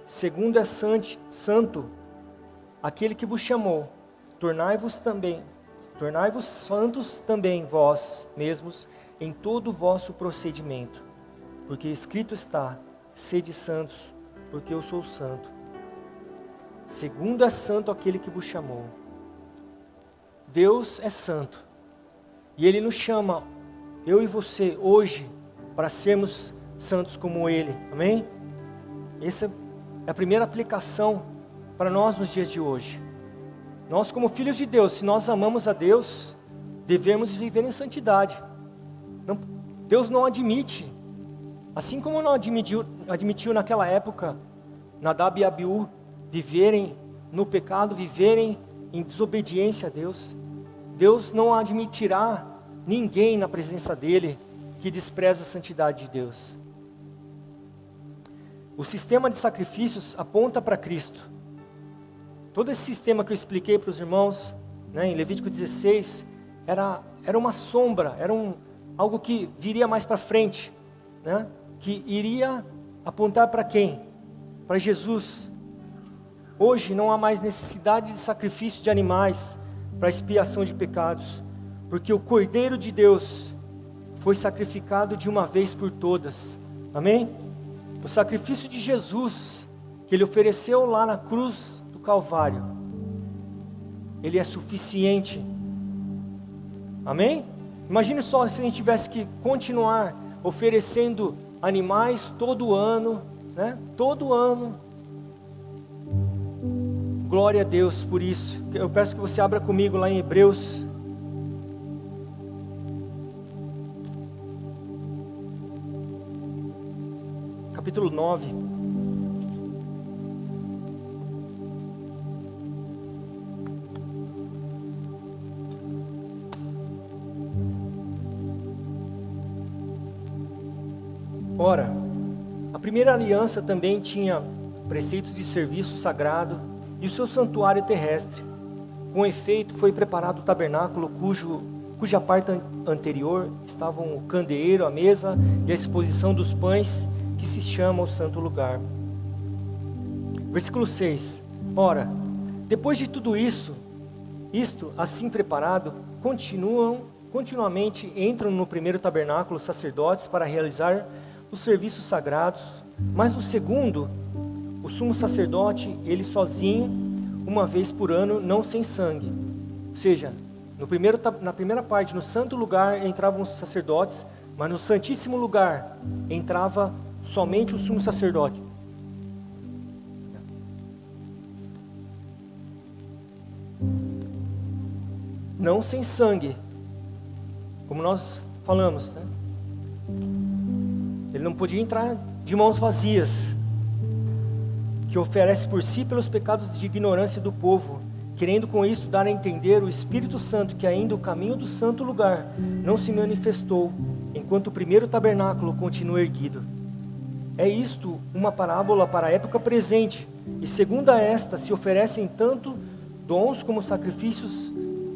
segundo é santo aquele que vos chamou, tornai-vos santos também vós mesmos em todo o vosso procedimento, porque escrito está: sede santos, porque eu sou santo. Segundo é santo aquele que vos chamou. Deus é santo, e Ele nos chama, eu e você, hoje, para sermos santos como Ele, amém? Essa é a primeira aplicação para nós nos dias de hoje. Nós, como filhos de Deus, se nós amamos a Deus, devemos viver em santidade. Deus não admite, assim como não admitiu naquela época, Nadab e Abiú viverem no pecado, viverem em desobediência a Deus. Deus não admitirá ninguém na presença dEle que despreza a santidade de Deus. O sistema de sacrifícios aponta para Cristo. Todo esse sistema que eu expliquei para os irmãos, em Levítico 16, era uma sombra, algo que viria mais para frente, que iria apontar para quem? Para Jesus. Hoje não há mais necessidade de sacrifício de animais para expiação de pecados, porque o Cordeiro de Deus foi sacrificado de uma vez por todas. Amém? O sacrifício de Jesus, que Ele ofereceu lá na cruz do Calvário, Ele é suficiente. Amém? Imagine só se a gente tivesse que continuar oferecendo animais todo ano, todo ano. Glória a Deus por isso. Eu peço que você abra comigo lá em Hebreus. Capítulo 9. Ora, a primeira aliança também tinha preceitos de serviço sagrado e o seu santuário terrestre. Com efeito, foi preparado o tabernáculo cuja parte anterior estavam o candeeiro, a mesa e a exposição dos pães, que se chama o santo lugar. Versículo 6. Ora, depois de tudo isto assim preparado, continuamente entram no primeiro tabernáculo sacerdotes para realizar os serviços sagrados, mas no segundo, o sumo sacerdote, ele sozinho, uma vez por ano, não sem sangue. Ou seja, na primeira parte, no santo lugar, entravam os sacerdotes, mas no santíssimo lugar, entrava somente o sumo sacerdote. não sem sangue, como nós falamos, né? Ele não podia entrar de mãos vazias, que oferece por si pelos pecados de ignorância do povo, querendo com isso dar a entender o Espírito Santo que ainda o caminho do santo lugar não se manifestou, enquanto o primeiro tabernáculo continua erguido. É isto uma parábola para a época presente, e segundo a esta se oferecem tanto dons como sacrifícios,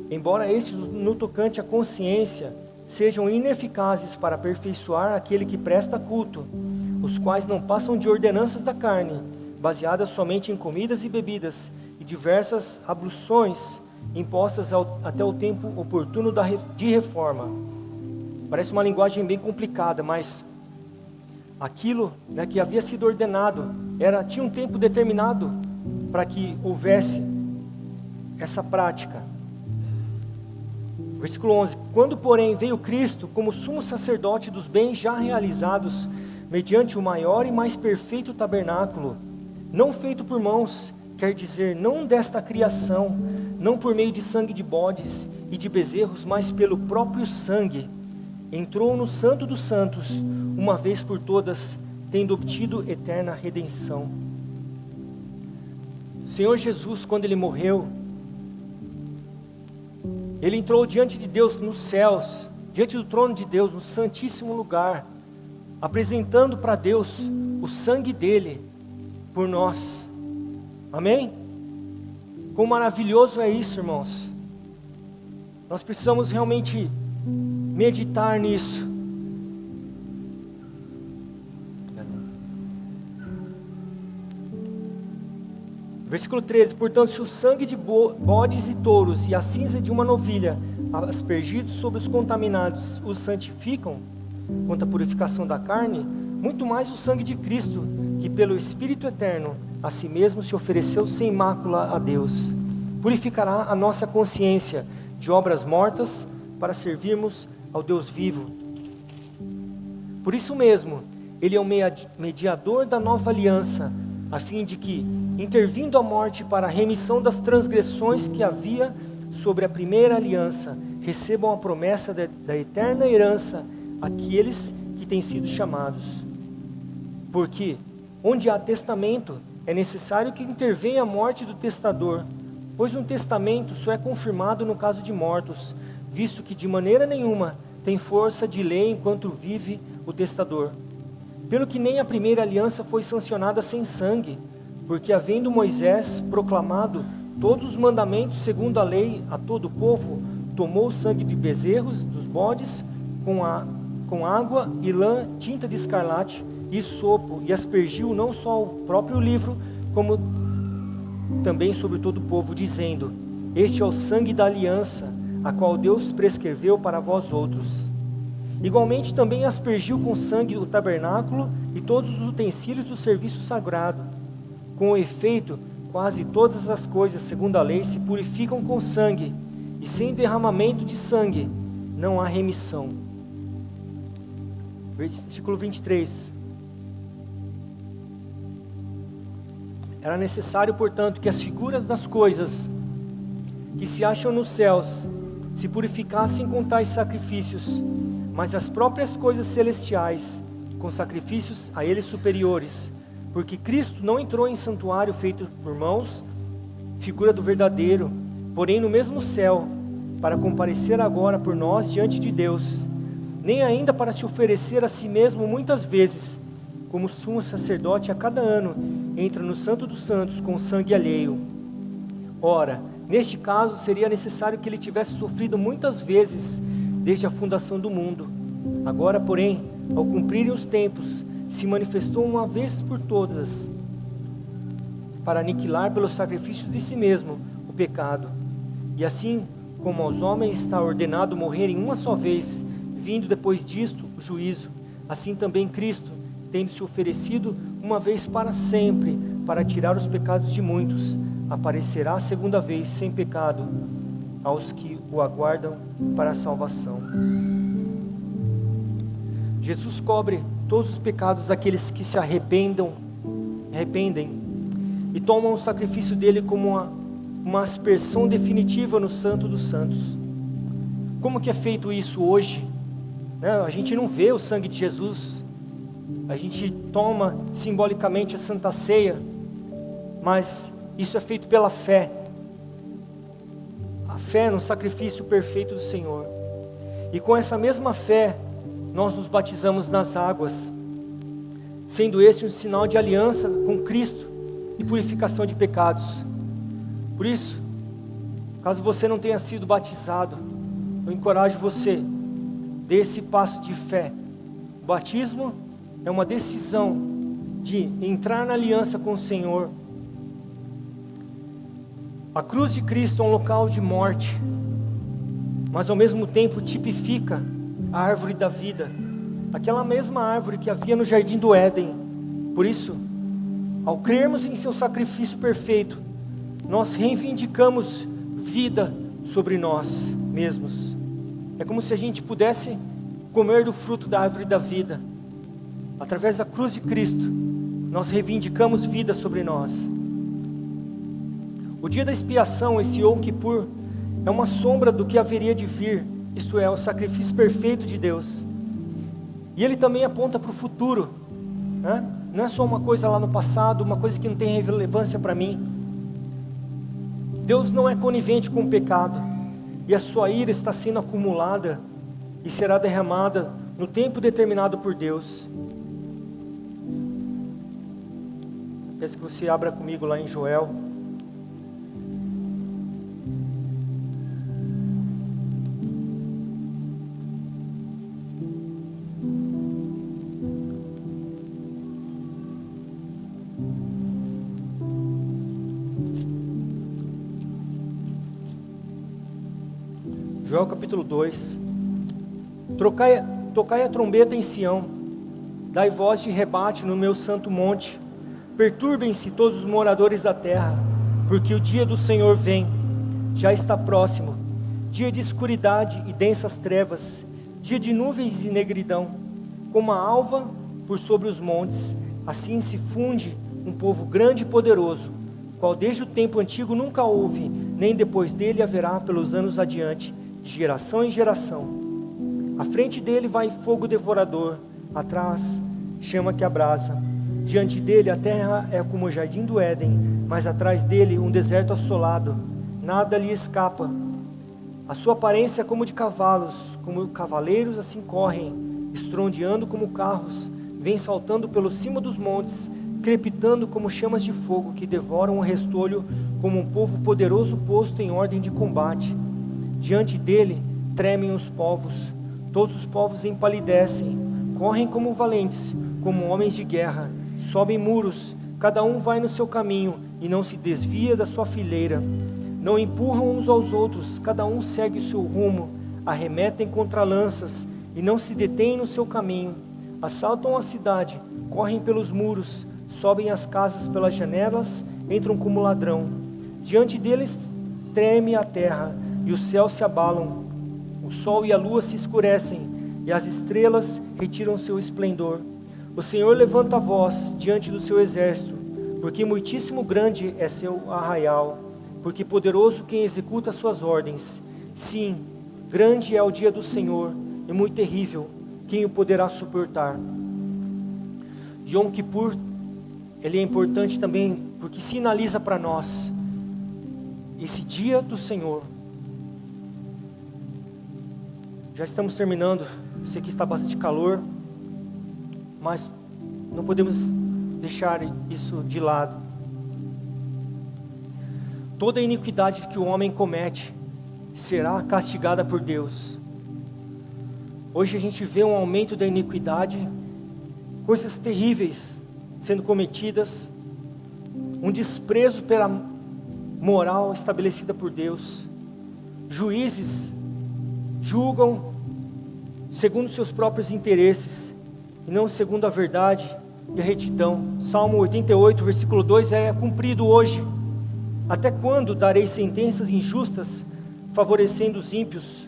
embora estes no tocante à consciência sejam ineficazes para aperfeiçoar aquele que presta culto, os quais não passam de ordenanças da carne, baseadas somente em comidas e bebidas, e diversas abluções impostas até o tempo oportuno de reforma. Parece uma linguagem bem complicada, mas aquilo, né, que havia sido ordenado, tinha um tempo determinado para que houvesse essa prática. Versículo 11: quando porém veio Cristo como sumo sacerdote dos bens já realizados, mediante o maior e mais perfeito tabernáculo, não feito por mãos, quer dizer, não desta criação, não por meio de sangue de bodes e de bezerros, mas pelo próprio sangue, entrou no Santo dos Santos, uma vez por todas, tendo obtido eterna redenção. O Senhor Jesus, quando Ele morreu, Ele entrou diante de Deus nos céus, diante do trono de Deus, no santíssimo lugar, apresentando para Deus o sangue dEle por nós. Amém? Quão maravilhoso é isso, irmãos. Nós precisamos realmente meditar nisso. Versículo 13: portanto, se o sangue de bodes e touros e a cinza de uma novilha, aspergidos sobre os contaminados, os santificam, quanto à purificação da carne, muito mais o sangue de Cristo, que pelo Espírito eterno, a si mesmo se ofereceu sem mácula a Deus, purificará a nossa consciência de obras mortas, para servirmos ao Deus vivo. Por isso mesmo, Ele é o mediador da nova aliança, a fim de que, intervindo a morte para a remissão das transgressões que havia sobre a primeira aliança, recebam a promessa da eterna herança aqueles que têm sido chamados. Porque, onde há testamento, é necessário que intervenha a morte do testador, pois um testamento só é confirmado no caso de mortos, visto que de maneira nenhuma tem força de lei enquanto vive o testador. Pelo que nem a primeira aliança foi sancionada sem sangue, porque havendo Moisés proclamado todos os mandamentos segundo a lei a todo o povo, tomou o sangue de bezerros, dos bodes, com água e lã, tinta de escarlate e sopo, e aspergiu não só o próprio livro, como também sobre todo o povo, dizendo: este é o sangue da aliança, a qual Deus prescreveu para vós outros. Igualmente também aspergiu com sangue o tabernáculo e todos os utensílios do serviço sagrado. Com efeito, quase todas as coisas, segundo a lei, se purificam com sangue, e sem derramamento de sangue não há remissão. Versículo 23. Era necessário, portanto, que as figuras das coisas que se acham nos céus se purificassem com tais sacrifícios, mas as próprias coisas celestiais com sacrifícios a eles superiores, porque Cristo não entrou em santuário feito por mãos, figura do verdadeiro, porém no mesmo céu, para comparecer agora por nós diante de Deus, nem ainda para se oferecer a si mesmo muitas vezes, como sumo sacerdote a cada ano, entra no Santo dos Santos com sangue alheio. Ora, neste caso seria necessário que ele tivesse sofrido muitas vezes desde a fundação do mundo. Agora, porém, ao cumprirem os tempos, se manifestou uma vez por todas, para aniquilar pelo sacrifício de si mesmo o pecado. E assim como aos homens está ordenado morrerem uma só vez, vindo depois disto o juízo, assim também Cristo, tendo se oferecido uma vez para sempre, para tirar os pecados de muitos, aparecerá a segunda vez sem pecado aos que o aguardam para a salvação. Jesus cobre todos os pecados daqueles que se arrependem e tomam o sacrifício dele como uma aspersão definitiva no Santo dos Santos. Como que é feito isso hoje? A gente não vê o sangue de Jesus, a gente toma simbolicamente a Santa Ceia, mas isso é feito pela fé, a fé no sacrifício perfeito do Senhor. E com essa mesma fé, nós nos batizamos nas águas, sendo esse um sinal de aliança com Cristo e purificação de pecados. Por isso, caso você não tenha sido batizado, eu encorajo você, dê esse passo de fé. O batismo é uma decisão de entrar na aliança com o Senhor. A cruz de Cristo é um local de morte, mas ao mesmo tempo tipifica a árvore da vida, aquela mesma árvore que havia no jardim do Éden. Por isso, ao crermos em seu sacrifício perfeito, nós reivindicamos vida sobre nós mesmos. É como se a gente pudesse comer do fruto da árvore da vida. Através da cruz de Cristo, nós reivindicamos vida sobre nós. O dia da expiação, esse Yom Kippur, é uma sombra do que haveria de vir, isto é, o sacrifício perfeito de Deus. E ele também aponta para o futuro, né? Não é só uma coisa lá no passado, uma coisa que não tem relevância para mim. Deus não é conivente com o pecado, e a sua ira está sendo acumulada e será derramada no tempo determinado por Deus. Peço que você abra comigo lá em Joel. Joel capítulo 2. Tocai a trombeta em Sião, dai voz de rebate no meu santo monte. Perturbem-se todos os moradores da terra, porque o dia do Senhor vem, já está próximo. Dia de escuridade e densas trevas, dia de nuvens e negridão. Como a alva por sobre os montes, assim se funde um povo grande e poderoso, qual desde o tempo antigo nunca houve, nem depois dele haverá pelos anos adiante, de geração em geração. À frente dele vai fogo devorador, atrás chama que abrasa. Diante dele a terra é como o jardim do Éden, mas atrás dele um deserto assolado, nada lhe escapa. A sua aparência é como de cavalos, como cavaleiros assim correm, estrondeando como carros, vem saltando pelo cimo dos montes, crepitando como chamas de fogo que devoram o restolho, como um povo poderoso posto em ordem de combate. Diante dele tremem os povos, todos os povos empalidecem, correm como valentes, como homens de guerra, sobem muros, cada um vai no seu caminho e não se desvia da sua fileira. Não empurram uns aos outros, cada um segue o seu rumo, arremetem contra lanças e não se detêm no seu caminho. Assaltam a cidade, correm pelos muros, sobem as casas pelas janelas, entram como ladrão. Diante deles treme a terra e os céus se abalam. O sol e a lua se escurecem e as estrelas retiram seu esplendor. O Senhor levanta a voz diante do seu exército, porque muitíssimo grande é seu arraial, porque poderoso quem executa suas ordens. Sim, grande é o dia do Senhor, e muito terrível, quem o poderá suportar? Yom Kippur, ele é importante também, porque sinaliza para nós, esse dia do Senhor. Já estamos terminando, eu sei que está bastante calor, mas não podemos deixar isso de lado. Toda a iniquidade que o homem comete será castigada por Deus. Hoje a gente vê um aumento da iniquidade, coisas terríveis sendo cometidas, um desprezo pela moral estabelecida por Deus. Juízes julgam segundo seus próprios interesses e não segundo a verdade e a retidão. Salmo 88, versículo 2 é cumprido hoje. Até quando darei sentenças injustas, favorecendo os ímpios?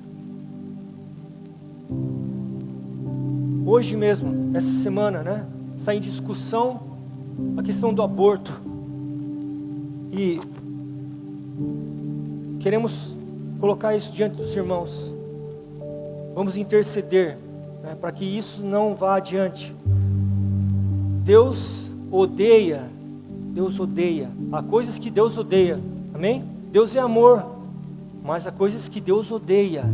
Hoje mesmo, essa semana, está em discussão a questão do aborto. E queremos colocar isso diante dos irmãos. vamos interceder, né, para que isso não vá adiante. Deus odeia, há coisas que Deus odeia, amém? Deus é amor, mas há coisas que Deus odeia.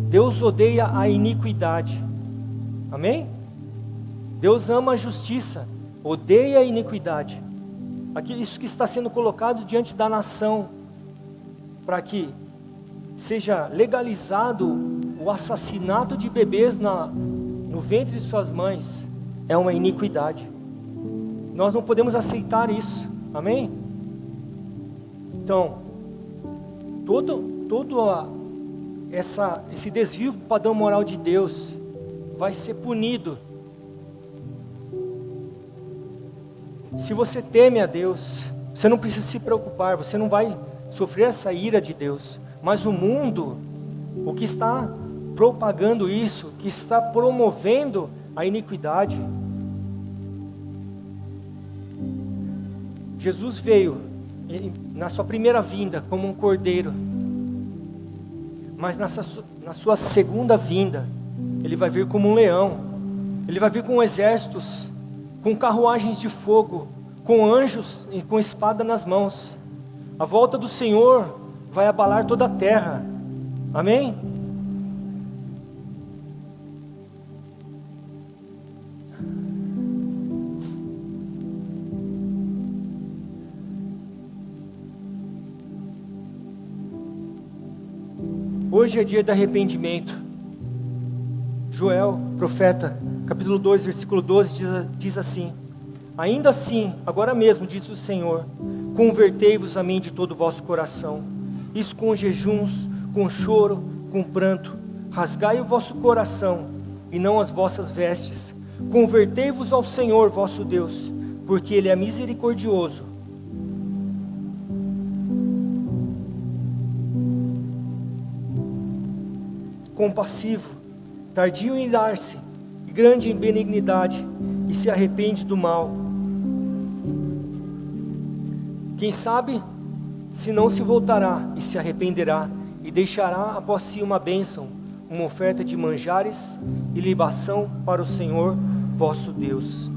Deus odeia a iniquidade, amém? Deus ama a justiça, odeia a iniquidade. Isso que está sendo colocado diante da nação, para que seja legalizado o assassinato de bebês no ventre de suas mães, é uma iniquidade. Nós não podemos aceitar isso, amém? Então, esse desvio do padrão moral de Deus vai ser punido. Se você teme a Deus, você não precisa se preocupar, você não vai sofrer essa ira de Deus. Mas o mundo, o que está propagando isso, que está promovendo a iniquidade. Jesus veio na sua primeira vinda como um cordeiro, mas na sua segunda vinda, Ele vai vir como um leão. Ele vai vir com exércitos, com carruagens de fogo, com anjos e com espada nas mãos. A volta do Senhor vai abalar toda a terra, amém? Hoje é dia de arrependimento. Joel, profeta, capítulo 2, versículo 12, diz assim: ainda assim, agora mesmo, diz o Senhor, convertei-vos a mim de todo o vosso coração, isso com jejuns, com choro, com pranto, rasgai o vosso coração, e não as vossas vestes, convertei-vos ao Senhor vosso Deus, porque Ele é misericordioso, compassivo, tardio em irar-se, e grande em benignidade, e se arrepende do mal. Quem sabe, se não se voltará e se arrependerá, e deixará após si uma bênção, uma oferta de manjares e libação para o Senhor vosso Deus.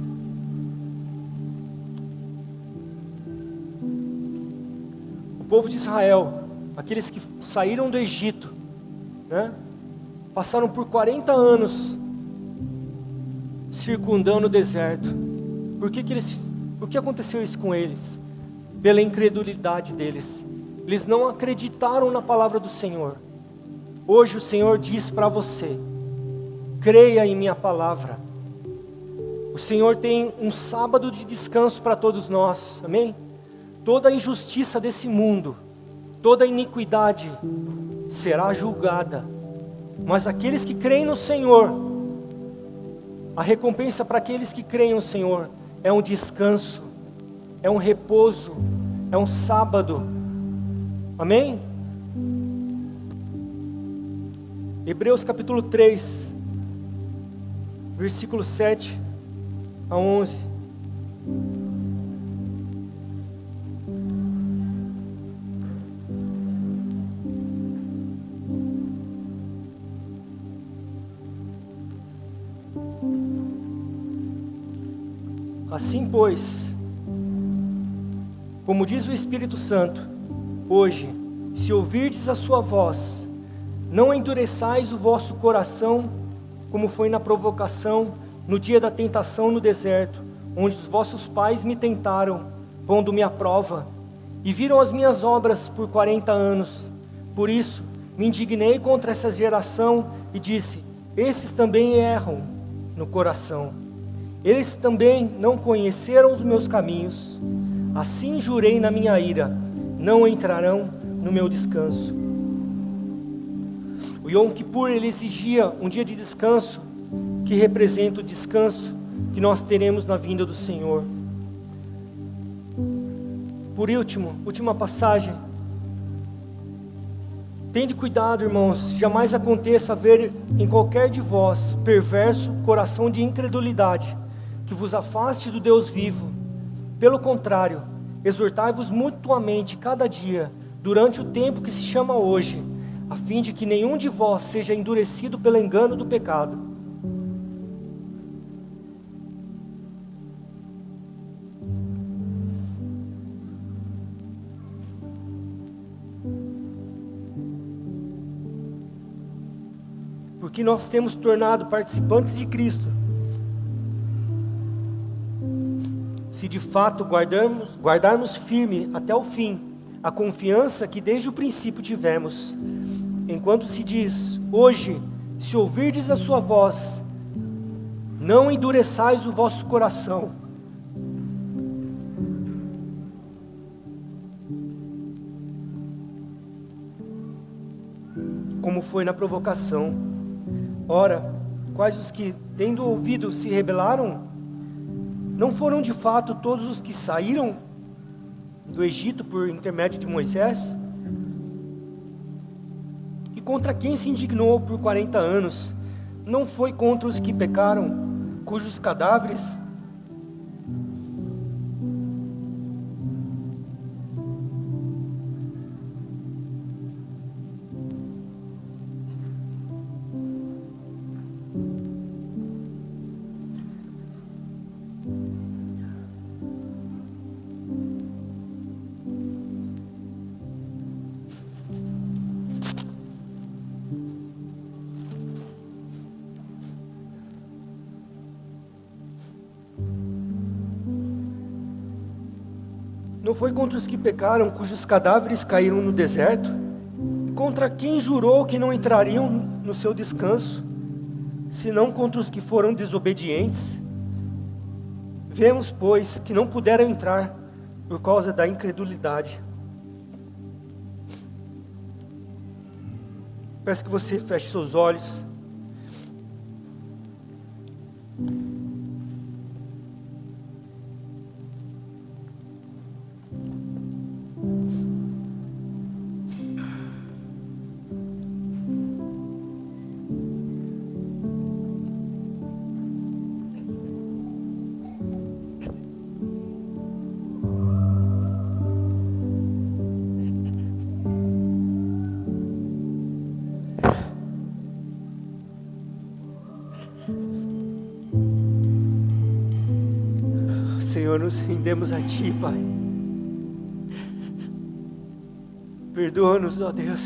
O povo de Israel, aqueles que saíram do Egito, né, passaram por 40 anos circundando o deserto. Por que aconteceu isso com eles? Pela incredulidade deles. Eles não acreditaram na palavra do Senhor. Hoje o Senhor diz para você: creia em minha palavra. O Senhor tem um sábado de descanso para todos nós, amém? Toda a injustiça desse mundo, toda a iniquidade será julgada. Mas aqueles que creem no Senhor, a recompensa para aqueles que creem no Senhor é um descanso, é um repouso, é um sábado, amém? Hebreus capítulo 3, versículo 7 a 11. Assim, pois, como diz o Espírito Santo, hoje, se ouvirdes a sua voz, não endureçais o vosso coração, como foi na provocação, no dia da tentação no deserto, onde os vossos pais me tentaram, pondo-me à prova, e viram as minhas obras por 40 anos. Por isso, me indignei contra essa geração e disse: esses também erram no coração. Eles também não conheceram os meus caminhos. Assim jurei na minha ira: não entrarão no meu descanso. O Yom Kippur, ele exigia um dia de descanso, que representa o descanso que nós teremos na vinda do Senhor. Por último, última passagem. Tende cuidado, irmãos, jamais aconteça haver em qualquer de vós perverso coração de incredulidade, que vos afaste do Deus vivo. Pelo contrário, exortai-vos mutuamente cada dia, durante o tempo que se chama hoje, a fim de que nenhum de vós seja endurecido pelo engano do pecado. Porque nós temos tornado participantes de Cristo, se de fato guardarmos firme até o fim a confiança que desde o princípio tivemos, enquanto se diz: hoje, se ouvirdes a sua voz, não endureçais o vosso coração. Como foi na provocação. Ora, quais os que, tendo ouvido, se rebelaram? Não foram de fato todos os que saíram do Egito por intermédio de Moisés? E contra quem se indignou por 40 anos? Não foi contra os que pecaram, cujos cadáveres não foi contra os que pecaram, cujos cadáveres caíram no deserto? Contra quem jurou que não entrariam no seu descanso, senão contra os que foram desobedientes? Vemos, pois, que não puderam entrar por causa da incredulidade. Peço que você feche seus olhos. Senhor, nos rendemos a Ti, Pai. Perdoa-nos, ó Deus.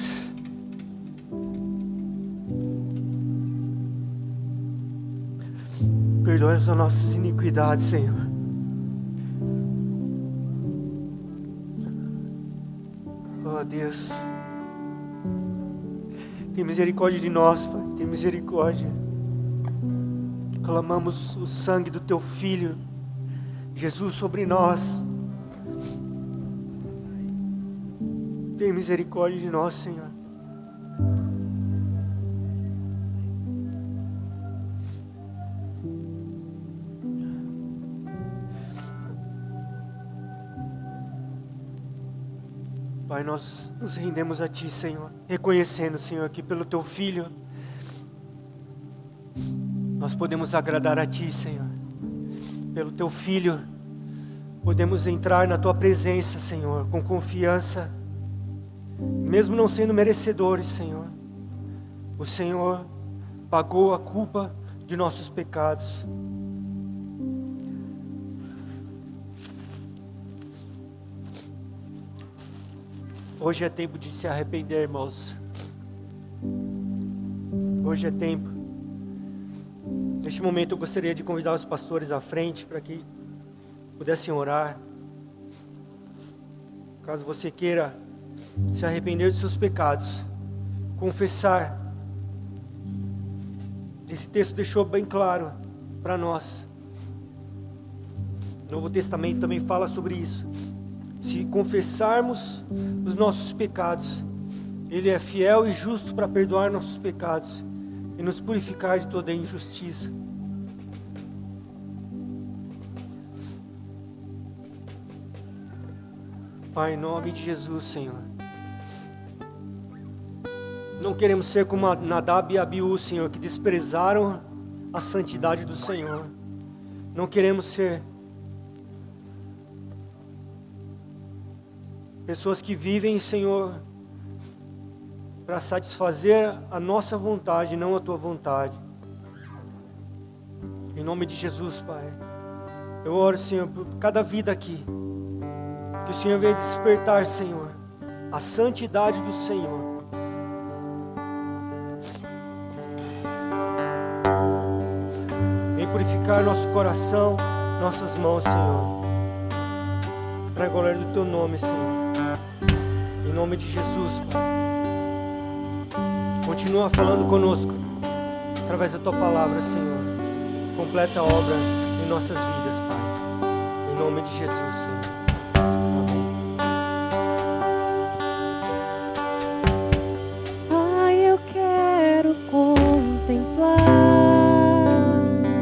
Perdoa-nos as nossas iniquidades, Senhor. Ó Deus, tem misericórdia de nós, Pai. Tem misericórdia. Clamamos o sangue do Teu Filho Jesus sobre nós. Tem misericórdia de nós, Senhor. Pai, nós nos rendemos a Ti, Senhor, reconhecendo, Senhor, que pelo Teu Filho nós podemos agradar a Ti, Senhor. Pelo Teu Filho, podemos entrar na Tua presença, Senhor, com confiança, mesmo não sendo merecedores, Senhor. O Senhor pagou a culpa de nossos pecados. Hoje é tempo de se arrepender, irmãos. Hoje é tempo. Neste momento eu gostaria de convidar os pastores à frente para que pudessem orar. Caso você queira se arrepender dos seus pecados, confessar. Esse texto deixou bem claro para nós. O Novo Testamento também fala sobre isso. Se confessarmos os nossos pecados, Ele é fiel e justo para perdoar nossos pecados e nos purificar de toda injustiça. Pai, em nome de Jesus, Senhor. Não queremos ser como Nadab e Abiú, Senhor, que desprezaram a santidade do Senhor. Não queremos ser pessoas que vivem, Senhor, para satisfazer a nossa vontade, não a tua vontade. Em nome de Jesus, Pai. Eu oro, Senhor, por cada vida aqui. Que o Senhor venha despertar, Senhor, a santidade do Senhor. Vem purificar nosso coração, nossas mãos, Senhor. Para a glória do Teu nome, Senhor. Em nome de Jesus, Pai. Continua falando conosco, através da Tua palavra, Senhor. Completa a obra em nossas vidas, Pai. Em nome de Jesus, Senhor.